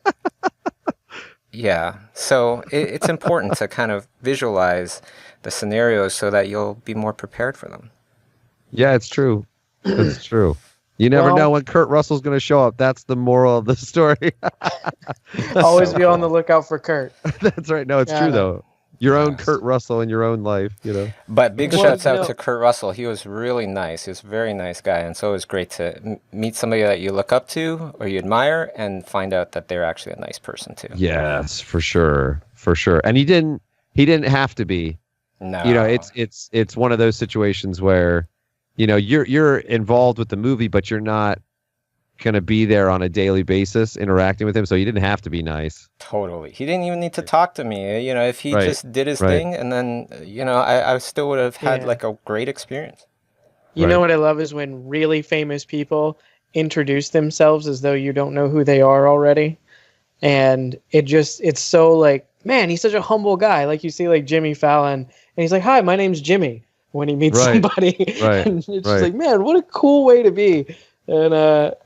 Yeah, so it's important to kind of visualize the scenarios so that you'll be more prepared for them. Yeah, it's true. It's true. You never know when Kurt Russell's going to show up. That's the moral of the story. Always be on the lookout for Kurt. That's right. No, it's true, though. Your own Kurt Russell in your own life, But big shouts out to Kurt Russell. He was really nice. He was a very nice guy. And so it was great to meet somebody that you look up to or you admire and find out that they're actually a nice person, too. Yes, for sure. For sure. And he didn't have to be. No. It's one of those situations where, you're involved with the movie, but you're not going to be there on a daily basis interacting with him. So he didn't have to be nice. Totally. He didn't even need to talk to me. If he just did his thing, and then, I still would have had like a great experience. You know what I love is when really famous people introduce themselves as though you don't know who they are already. And it's so like, man, he's such a humble guy. Like you see like Jimmy Fallon, and he's like, hi, my name's Jimmy, when he meets somebody. And it's just like, man, what a cool way to be. And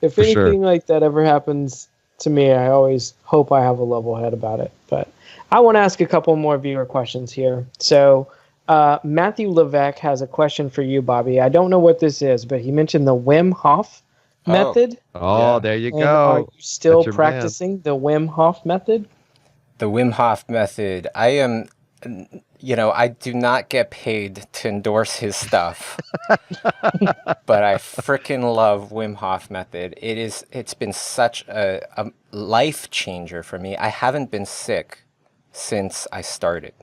if anything like that ever happens to me, I always hope I have a level head about it. But I want to ask a couple more viewer questions here. So Matthew Levesque has a question for you, Bobby. I don't know what this is, but he mentioned the Wim Hof method. Oh, there you go. Are you still practicing the Wim Hof method? The Wim Hof method. I am, I do not get paid to endorse his stuff, but I freaking love Wim Hof method. It's been such a life changer for me. I haven't been sick since I started.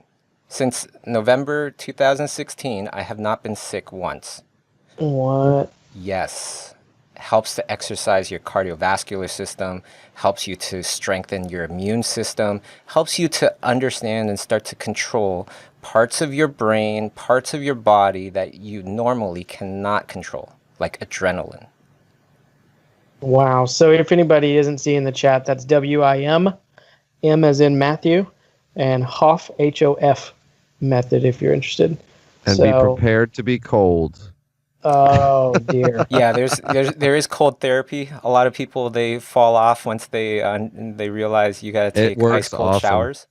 Since November 2016, I have not been sick once. What? Yes. Helps to exercise your cardiovascular system, helps you to strengthen your immune system, helps you to understand and start to control parts of your brain, parts of your body that you normally cannot control, like adrenaline. Wow. So if anybody isn't seeing the chat, that's WIM, M as in Matthew, and Hof, HOF method if you're interested. And be prepared to be cold. Oh dear. Yeah, there is cold therapy. A lot of people, they fall off once they realize you got to take ice cold showers.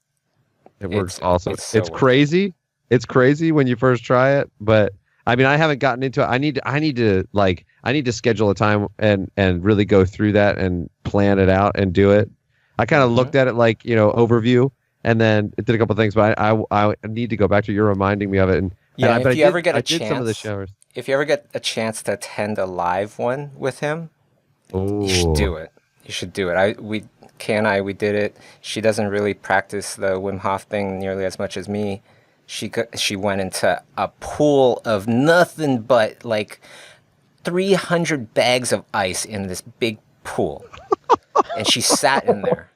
It works awesome. It's crazy. It's crazy when you first try it, but I mean, I haven't gotten into it. I need to schedule a time and really go through that and plan it out and do it. I kind of looked at it like, overview, and then it did a couple of things, but I need to go back to you reminding me of it. And if you ever get a chance, some of the showers. If you ever get a chance to attend a live one with him, Ooh. You should do it. You should do it. We did it. She doesn't really practice the Wim Hof thing nearly as much as me. She went into a pool of nothing but like 300 bags of ice in this big pool, and she sat in there.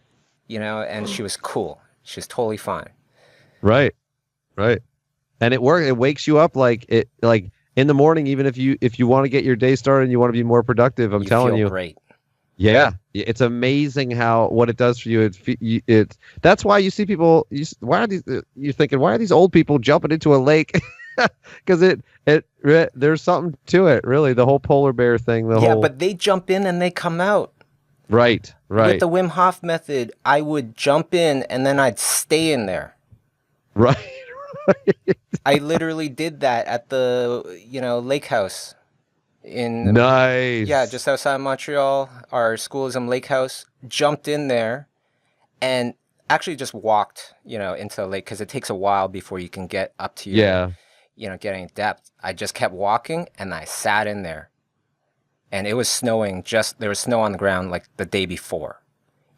and she was cool. She was totally fine. Right. Right. And it works. It wakes you up like in the morning, even if you want to get your day started and you want to be more productive, I'm telling feel you. Great. Yeah, it's amazing what it does for you. That's why you see people. You're thinking, why are these old people jumping into a lake? Because there's something to it, really. The whole polar bear thing. But they jump in and they come out. Right. With the Wim Hof method, I would jump in and then I'd stay in there. Right. I literally did that at the lake house. Nice. Yeah, just outside Montreal. Our schoolism lake house. Jumped in there and actually just walked into the lake, because it takes a while before you can get up to your getting depth. I just kept walking and I sat in there, and it was snowing. There was snow on the ground like the day before.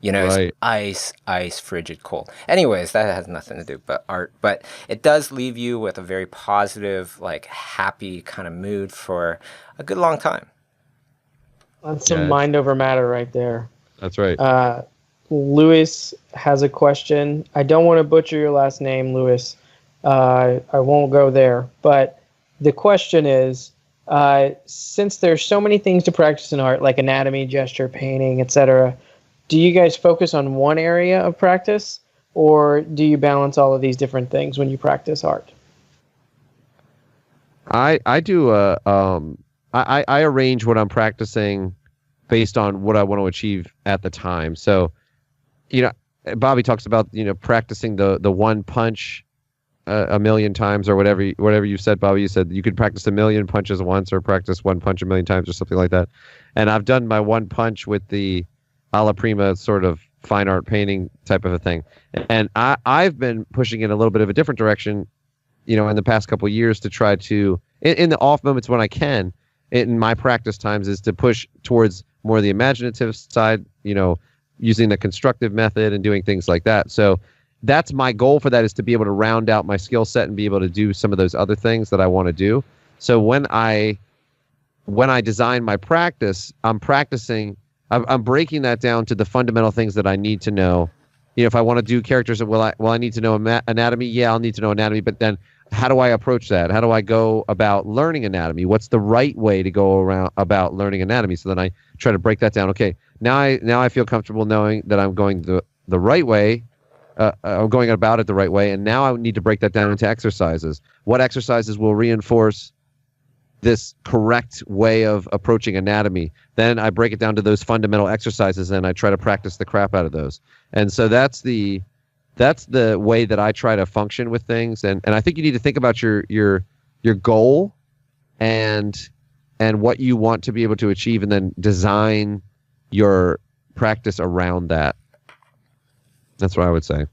Right. It's ice, frigid cold. Anyways, that has nothing to do but art. But it does leave you with a very positive, like happy kind of mood for a good long time. That's some mind over matter right there. That's right. Louis has a question. I don't want to butcher your last name, Louis. I won't go there. But the question is, since there's so many things to practice in art, like anatomy, gesture, painting, etc., do you guys focus on one area of practice, or do you balance all of these different things when you practice art? I do I arrange what I'm practicing based on what I want to achieve at the time. So, Bobby talks about practicing the one punch a million times, or whatever you said, Bobby. You said you could practice a million punches once, or practice one punch a million times, or something like that. And I've done my one punch with the alla prima sort of fine art painting type of a thing. And I've been pushing in a little bit of a different direction, in the past couple of years, to try to, in the off moments when I can, in my practice times, is to push towards more the imaginative side, using the constructive method and doing things like that. So that's my goal for that, is to be able to round out my skill set and be able to do some of those other things that I want to do. So when I design my practice, I'm breaking that down to the fundamental things that I need to know. If I want to do characters, I need to know anatomy. Yeah, I'll need to know anatomy. But then, how do I approach that? How do I go about learning anatomy? What's the right way to go about learning anatomy? So then I try to break that down. Okay, now I feel comfortable knowing that I'm going the right way. I'm going about it the right way, and now I need to break that down into exercises. What exercises will reinforce this correct way of approaching anatomy? Then I break it down to those fundamental exercises, and I try to practice the crap out of those. And so that's the way that I try to function with things. And I think you need to think about your goal and what you want to be able to achieve, and then design your practice around that. That's what I would say.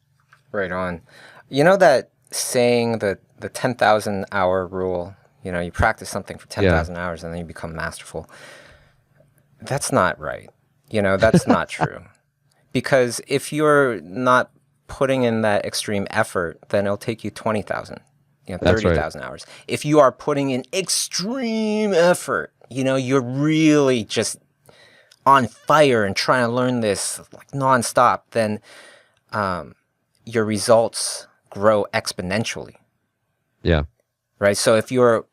Right on. That saying, the 10,000 hour rule, you practice something for 10,000 hours and then you become masterful. That's not right. That's not true. Because if you're not putting in that extreme effort, then it'll take you 20,000, 30,000 hours. If you are putting in extreme effort, you're really just on fire and trying to learn this like nonstop, then your results grow exponentially. Yeah. Right. So if you're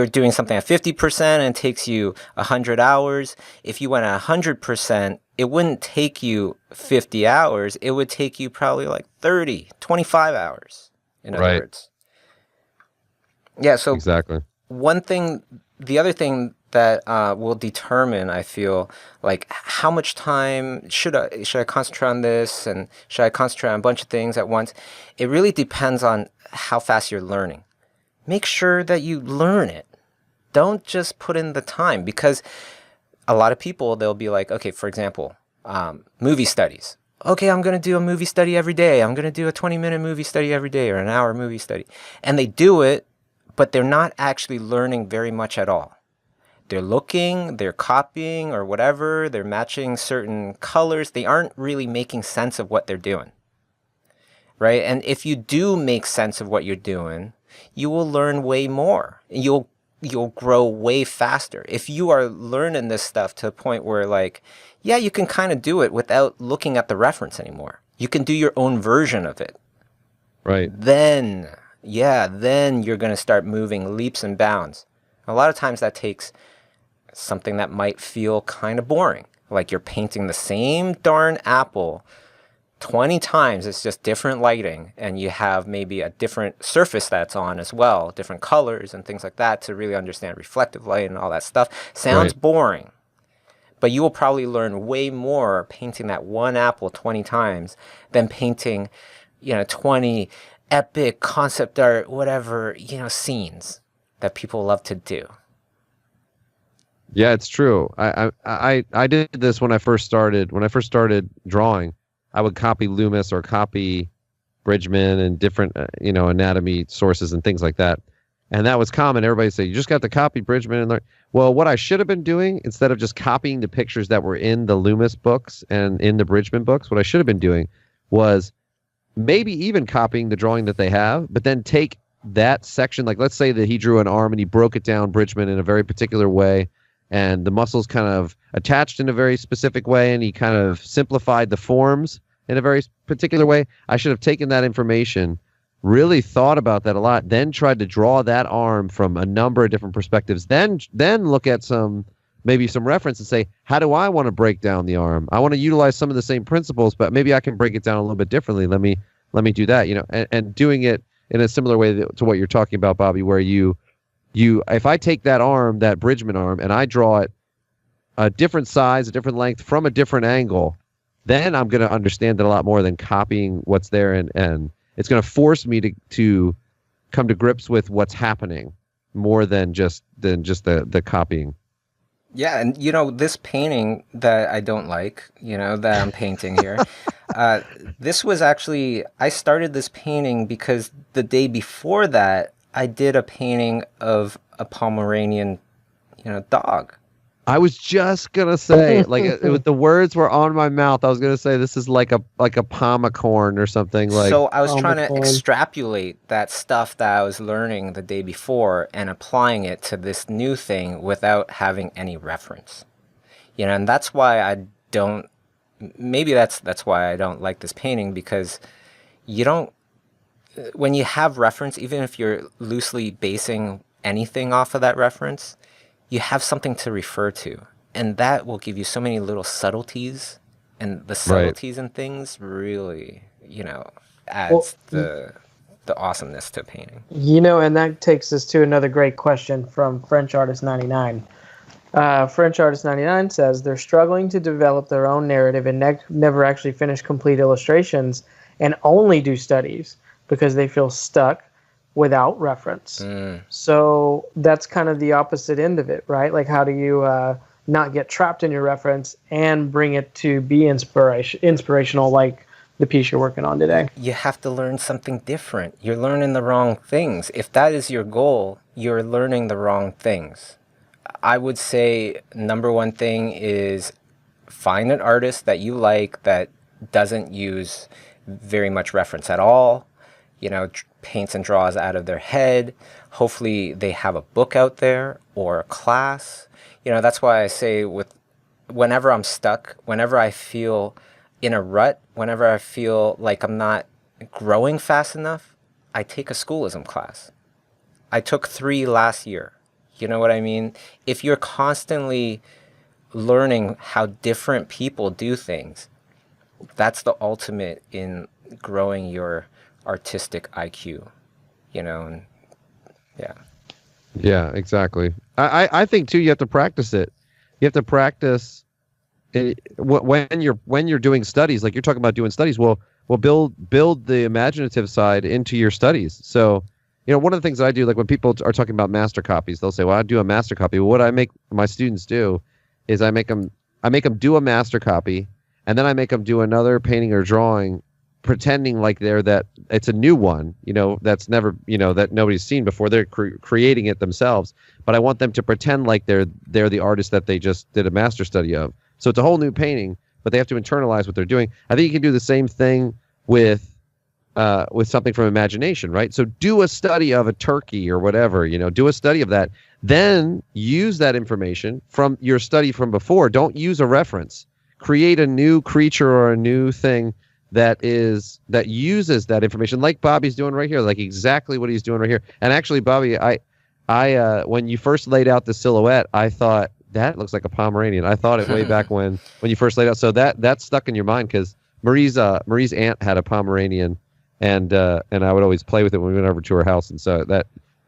doing something at 50% and it takes you 100 hours, if you went at 100%, it wouldn't take you 50 hours. It would take you probably like 30, 25 hours. In other words. Yeah. So exactly. The other thing that will determine, I feel, like how much time should I concentrate on this, and should I concentrate on a bunch of things at once? It really depends on how fast you're learning. Make sure that you learn it. Don't just put in the time, because a lot of people, they'll be like, okay, for example, movie studies. Okay, I'm going to do a movie study every day. I'm going to do a 20-minute movie study every day, or an hour movie study. And they do it, but they're not actually learning very much at all. They're looking, they're copying or whatever, they're matching certain colors. They aren't really making sense of what they're doing. Right? And if you do make sense of what you're doing, you will learn way more. You'll grow way faster. If you are learning this stuff to a point where, like, yeah, you can kind of do it without looking at the reference anymore. You can do your own version of it. Right. Then you're going to start moving leaps and bounds. A lot of times that takes something that might feel kind of boring, like you're painting the same darn apple 20 times. It's just different lighting, and you have maybe a different surface that's on as well, different colors and things like that to really understand reflective light and all that stuff. Sounds boring, but you will probably learn way more painting that one apple 20 times than painting, 20 epic concept art, whatever, scenes that people love to do. Yeah, it's true. I did this when I first started drawing. I would copy Loomis or copy Bridgman and different anatomy sources and things like that. And that was common. Everybody say, you just got to copy Bridgman and learn. Well, what I should have been doing, instead of just copying the pictures that were in the Loomis books and in the Bridgman books, what I should have been doing was maybe even copying the drawing that they have, but then take that section, like let's say that he drew an arm and he broke it down, Bridgman, in a very particular way, and the muscles kind of attached in a very specific way, and he kind of simplified the forms in a very particular way. I should have taken that information, really thought about that a lot, then tried to draw that arm from a number of different perspectives, then look at maybe some reference and say, how do I want to break down the arm? I want to utilize some of the same principles, but maybe I can break it down a little bit differently. Let me do that, and doing it in a similar way to what you're talking about, Bobby, where you if I take that arm, that Bridgman arm, and I draw it a different size, a different length from a different angle, then I'm going to understand it a lot more than copying what's there, and it's going to force me to come to grips with what's happening more than just the copying. Yeah, and this painting that I don't like, that I'm painting here, this was actually, I started this painting because the day before that, I did a painting of a Pomeranian, dog. I was just gonna say, the words were on my mouth. I was gonna say this is like a pomacorn or something like. So I was trying to extrapolate that stuff that I was learning the day before and applying it to this new thing without having any reference. And that's why I don't. Maybe that's why I don't like this painting, because you don't. When you have reference, even if you're loosely basing anything off of that reference, you have something to refer to, and that will give you so many little subtleties, and the subtleties and things really, adds the awesomeness to painting. And that takes us to another great question from French Artist 99. French Artist 99 says they're struggling to develop their own narrative and never actually finish complete illustrations and only do studies because they feel stuck without reference. So that's kind of the opposite end of it, right? Like, how do you not get trapped in your reference and bring it to be inspirational, like the piece you're working on today? You have to learn something different. You're learning the wrong things. If that is your goal, you're learning the wrong things. I would say number one thing is find an artist that you like that doesn't use very much reference at all. Paints and draws out of their head. Hopefully they have a book out there or a class. That's why I say whenever I'm stuck, whenever I feel in a rut, whenever I feel like I'm not growing fast enough, I take a schoolism class. I took 3 last year. You know what I mean? If you're constantly learning how different people do things, that's the ultimate in growing your artistic IQ, and yeah, exactly. I think too, you have to practice it. You have to practice it when you're doing studies, like you're talking about doing studies. Well, build the imaginative side into your studies. So, one of the things that I do, like when people are talking about master copies, they'll say, well, I do a master copy. Well, what I make my students do is I make them do a master copy, and then I make them do another painting or drawing, pretending like that it's a new one, that's never, that nobody's seen before. They're creating it themselves, but I want them to pretend like they're the artist that they just did a master study of. So it's a whole new painting, but they have to internalize what they're doing. I think you can do the same thing with something from imagination, right? So do a study of a turkey or whatever, do a study of that. Then use that information from your study from before. Don't use a reference. Create a new creature or a new thing that uses that information, like Bobby's doing right here, like exactly what he's doing right here. And actually, Bobby, I when you first laid out the silhouette, I thought that looks like a Pomeranian. I thought it way back when you first laid out. So that stuck in your mind because Marie's aunt had a Pomeranian, and I would always play with it when we went over to her house, and so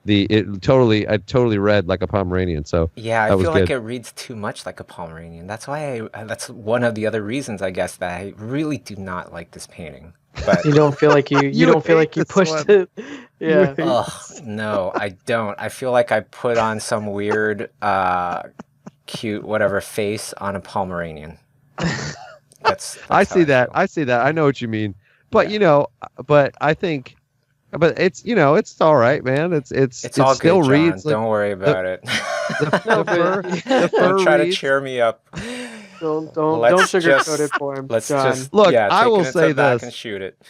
I totally read like a Pomeranian. So Yeah, I that was feel like good. it reads too much like a Pomeranian. That's why that's one of the other reasons, I guess, that I really do not like this painting. But You don't feel like you don't feel hate like you this pushed one. it. Yeah. ugh, no, I don't. I feel like I put on some weird, cute, whatever face on a Pomeranian. That's I how see that. feel. I see that. I know what you mean. But Yeah. but I think, but it's it's all right, man. It It's all still good, John. reads like Don't worry about it. No, the fur. but The Don't fur try to reads. cheer me up. don't Let's sugarcoat it just for him, let's John. just Look, yeah, I take will it into say the back this. and shoot it.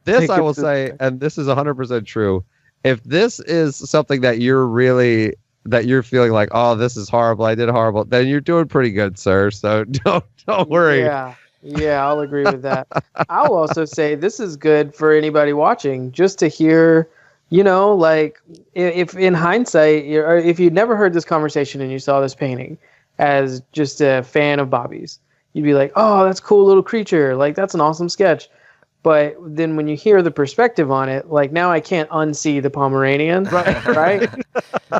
This Take I it will to the say, back. and this is 100% true. If this is something that you're feeling like, oh, this is horrible, I did horrible, then you're doing pretty good, sir. So don't worry. Yeah, I'll agree with that. I'll also say this is good for anybody watching, just to hear, like if in hindsight, or if you'd never heard this conversation and you saw this painting as just a fan of Bobby's, you'd be like, oh, that's a cool little creature. Like, that's an awesome sketch. But then when you hear the perspective on it, like, now I can't unsee the Pomeranian, right?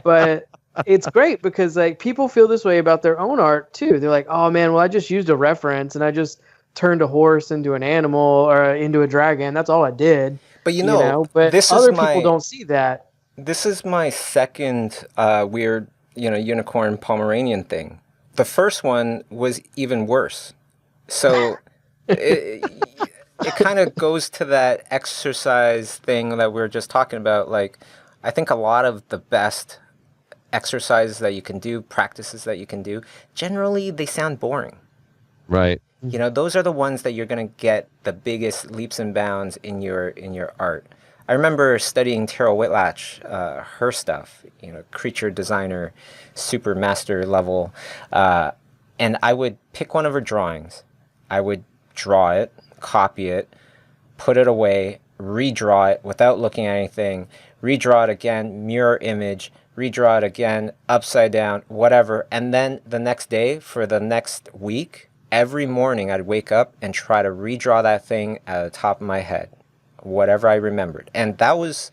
But it's great because like people feel this way about their own art too. They're like, oh man, well I just used a reference and I just turned a horse into an animal or into a dragon. That's all I did. But But this is other my people don't see that. this is my second weird, unicorn Pomeranian thing. The first one was even worse. So it, it kind of goes to that exercise thing that we were just talking about. Like, I think a lot of the best exercises that you can do, practices that you can do, generally they sound boring. Right. Those are the ones that you're going to get the biggest leaps and bounds in your art. I remember studying Terrell Whitlatch, her stuff, creature designer, super master level, and I would pick one of her drawings. I would draw it, copy it, put it away, redraw it without looking at anything, redraw it again, mirror image, redraw it again, upside down, whatever. And then the next day, for the next week, every morning I'd wake up and try to redraw that thing at the top of my head, whatever I remembered. And that was,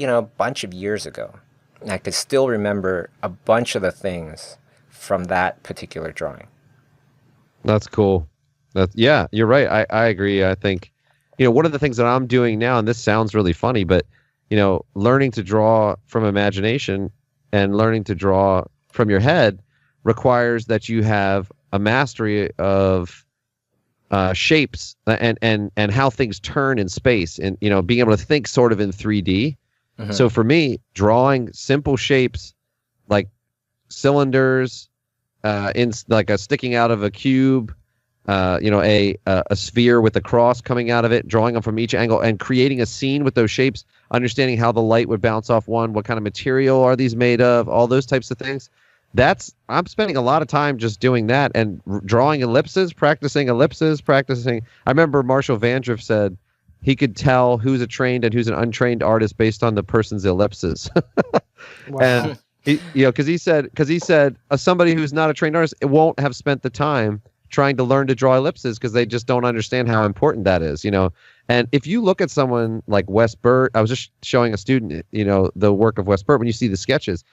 a bunch of years ago. And I could still remember a bunch of the things from that particular drawing. That's cool. Yeah, you're right. I agree. I think, one of the things that I'm doing now, and this sounds really funny, but, learning to draw from imagination and learning to draw from your head requires that you have a mastery of shapes and how things turn in space and, being able to think sort of in 3D. Mm-hmm. So for me, drawing simple shapes like cylinders, in like a sticking out of a cube, a sphere with a cross coming out of it, drawing them from each angle and creating a scene with those shapes, understanding how the light would bounce off one, what kind of material are these made of, all those types of things. I'm spending a lot of time just doing that and drawing ellipses, practicing. I remember Marshall Vandriff said he could tell who's a trained and who's an untrained artist based on the person's ellipses. Wow. And because he said somebody who's not a trained artist, it won't have spent the time trying to learn to draw ellipses because they just don't understand how important that is, And if you look at someone like Wes Burt, I was just showing a student, the work of Wes Burt, when you see the sketches,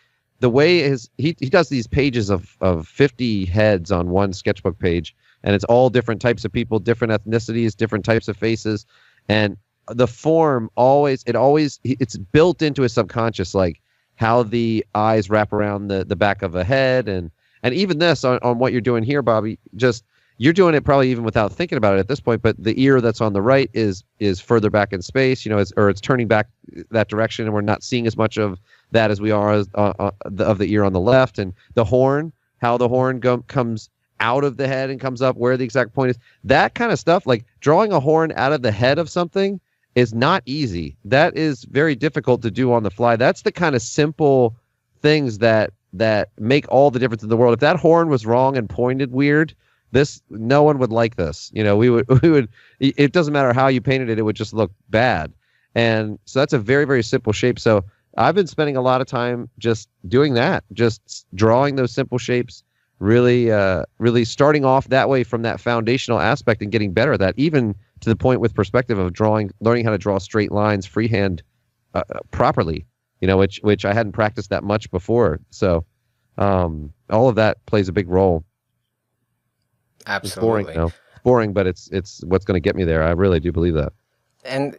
the way he does these pages of 50 heads on one sketchbook page, and it's all different types of people, different ethnicities, different types of faces, and the form it's built into his subconscious, like how the eyes wrap around the back of a head, and even this on what you're doing here, Bobby, just you're doing it probably even without thinking about it at this point, but the ear that's on the right is further back in space, it's turning back that direction, and we're not seeing as much of that as we are of the ear on the left, and the horn, how the horn comes out of the head and comes up, where the exact point is. That kind of stuff, like drawing a horn out of the head of something, is not easy. That is very difficult to do on the fly. That's the kind of simple things that make all the difference in the world. If that horn was wrong and pointed weird, this, no one would like this. We would, it doesn't matter how you painted it, it would just look bad. And so that's a very, very simple shape. So I've been spending a lot of time just doing that, just drawing those simple shapes, really, really starting off that way from that foundational aspect and getting better at that, even to the point with perspective of learning how to draw straight lines freehand properly, which I hadn't practiced that much before. So all of that plays a big role. Absolutely. It's boring, It's boring, but it's what's going to get me there. I really do believe that. And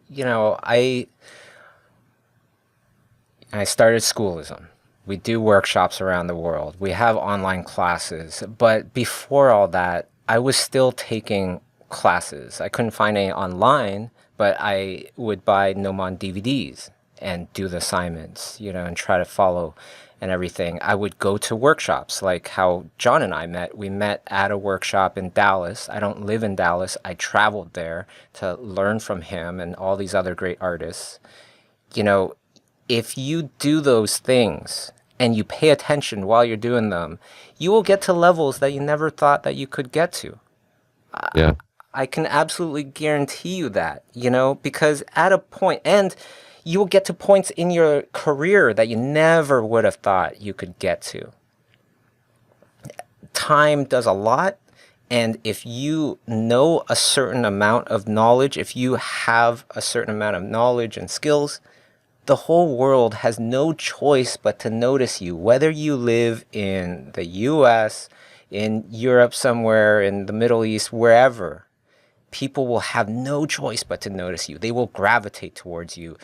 I started schoolism. We do workshops around the world. We have online classes. But before all that, I was still taking classes. I couldn't find any online, but I would buy Nomon DVDs and do the assignments, and try to follow and everything. I would go to workshops like how John and I met. We met at a workshop in Dallas. I don't live in Dallas. I traveled there to learn from him and all these other great artists. If you do those things and you pay attention while you're doing them, you will get to levels that you never thought that you could get to. Yeah. I can absolutely guarantee you that, because at a point, and you will get to points in your career that you never would have thought you could get to. Time does a lot. And if you know a certain amount of knowledge, if you have a certain amount of knowledge and skills, the whole world has no choice but to notice you, whether you live in the US, in Europe somewhere, in the Middle East, wherever. People will have no choice but to notice you. They will gravitate towards you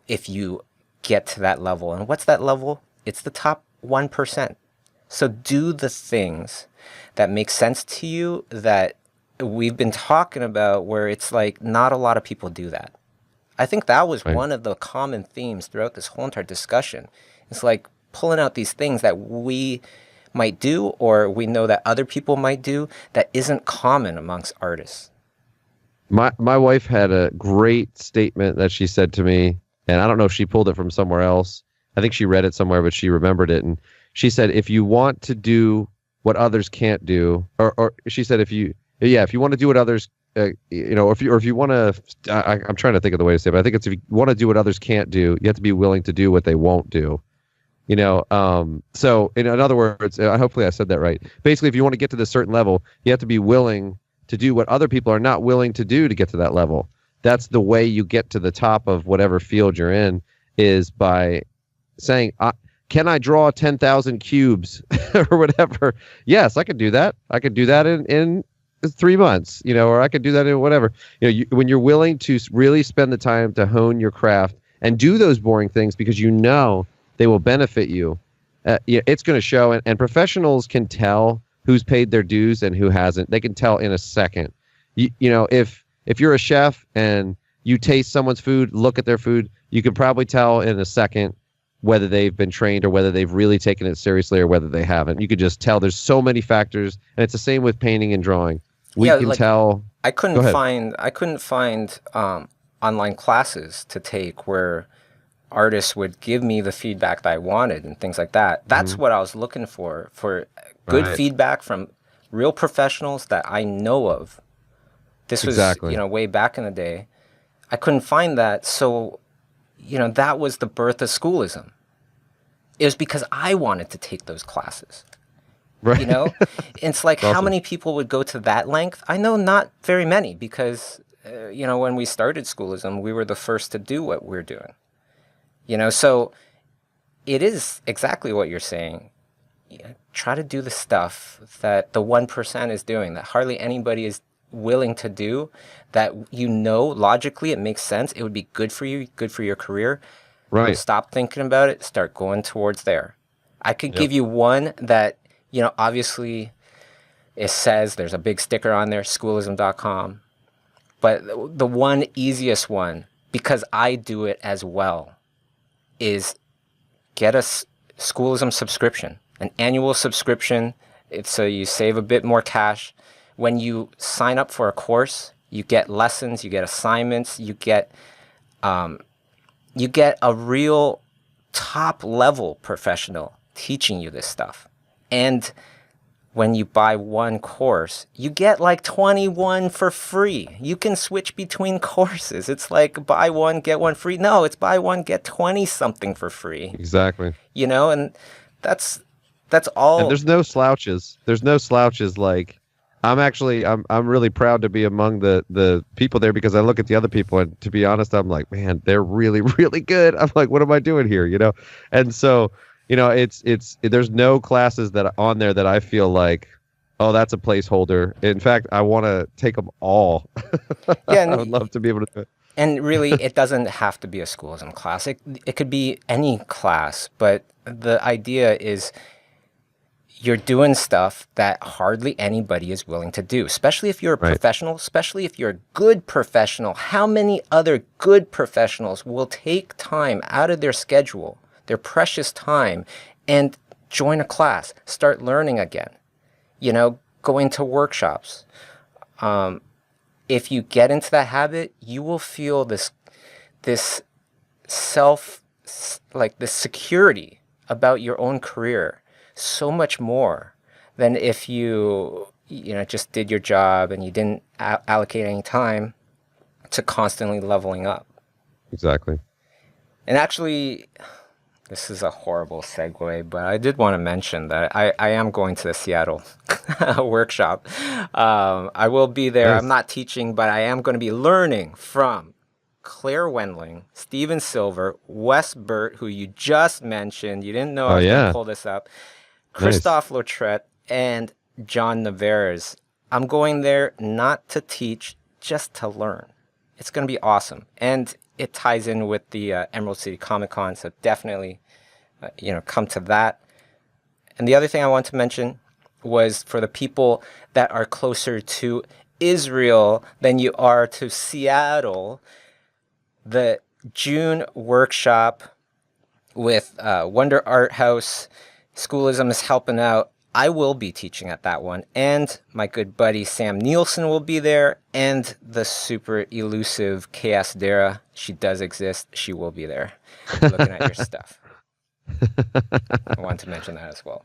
if you get to that level. And what's that level? It's the top 1%. So do the things that make sense to you that we've been talking about, where it's like not a lot of people do that. I think that was Right. one of the common themes throughout this whole entire discussion. It's like pulling out these things that we might do, or we know that other people might do, that isn't common amongst artists. My wife had a great statement that she said to me, and I don't know if she pulled it from somewhere else. I think she read it somewhere, but she remembered it. And she said, if you want to do what others can't do, or she said, if you want to do what others, or if you want to, I'm trying to think of the way to say it, but I think it's, if you want to do what others can't do, you have to be willing to do what they won't do. So in other words, hopefully I said that right. Basically, if you want to get to this certain level, you have to be willing to do what other people are not willing to do to get to that level. That's the way you get to the top of whatever field you're in, is by saying, can I draw 10,000 cubes or whatever? Yes, I could do that. I could do that in 3 months, or I could do that in whatever. When you're willing to really spend the time to hone your craft and do those boring things because they will benefit you, it's going to show. And professionals can tell who's paid their dues and who hasn't. They can tell in a second. If you're a chef and you taste someone's food, look at their food, you can probably tell in a second whether they've been trained or whether they've really taken it seriously or whether they haven't. You could just tell. There's so many factors, and it's the same with painting and drawing. We can tell. I couldn't find online classes to take where artists would give me the feedback that I wanted and things like that. That's what I was looking for good feedback from real professionals that I know of. This was, way back in the day. I couldn't find that. So, that was the birth of schoolism. It was because I wanted to take those classes. Right. It's like, Awesome. how many people would go to that length? I know not very many, because, when we started schoolism, we were the first to do what we're doing. So it is exactly what you're saying. Try to do the stuff that the 1% is doing, that hardly anybody is willing to do, that logically it makes sense. It would be good for you, good for your career. Right. Stop thinking about it. Start going towards there. I could give you one that, obviously it says there's a big sticker on there, schoolism.com. But the one easiest one, because I do it as well, is get a schoolism subscription, an annual subscription. So you save a bit more cash. When you sign up for a course, you get lessons, you get assignments, you get a real top level professional teaching you this stuff. And when you buy one course, you get like 21 for free. You can switch between courses. It's like buy one, get one free. No, it's buy one, get 20 something for free. Exactly. You know, and that's And all. there's no slouches. There's no slouches. Like, I'm really proud to be among the people there, because I look at the other people, and to be honest, I'm like, man, they're really, really good. I'm like, what am I doing here? You know? And so, you know, there's no classes that on there that I feel like, oh, that's a placeholder. In fact, I want to take them all. Yeah, I would love to be able to do it. and really, it doesn't have to be a schoolism class. It could be any class, but the idea is you're doing stuff that hardly anybody is willing to do, especially if you're a Right. professional, especially if you're a good professional. How many other good professionals will take time out of their schedule, their precious time, and join a class, start learning again, you know, going to workshops? If you get into that habit, you will feel this self, like this security about your own career so much more than if you know, just did your job and you didn't allocate any time to constantly leveling up. Exactly. And actually, this is a horrible segue, but I did want to mention that I am going to the Seattle workshop. I will be there. Nice. I'm not teaching, but I am going to be learning from Claire Wendling, Steven Silver, Wes Burt, who you just mentioned. You didn't know I was going to pull this up. Christophe Lautrette, and John Navarez. I'm going there not to teach, just to learn. It's going to be awesome. And it ties in with the Emerald City Comic Con, so definitely, you know, come to that. And the other thing I want to mention was for the people that are closer to Israel than you are to Seattle, the June workshop with Wonder Art House, Schoolism is helping out. I will be teaching at that one, and my good buddy Sam Nielsen will be there, and the super elusive Chaos Dara. She does exist. She will be there looking at your stuff. I wanted to mention that as well.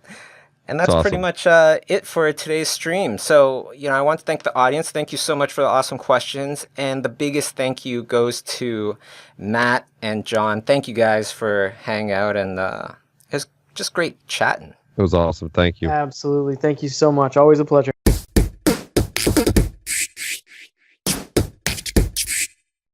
And that's pretty much it for today's stream. So, you know, I want to thank the audience. Thank you so much for the awesome questions. And the biggest thank you goes to Matt and John. Thank you guys for hanging out, and it was just great chatting. It was awesome. Thank you. Absolutely. Thank you so much. Always a pleasure.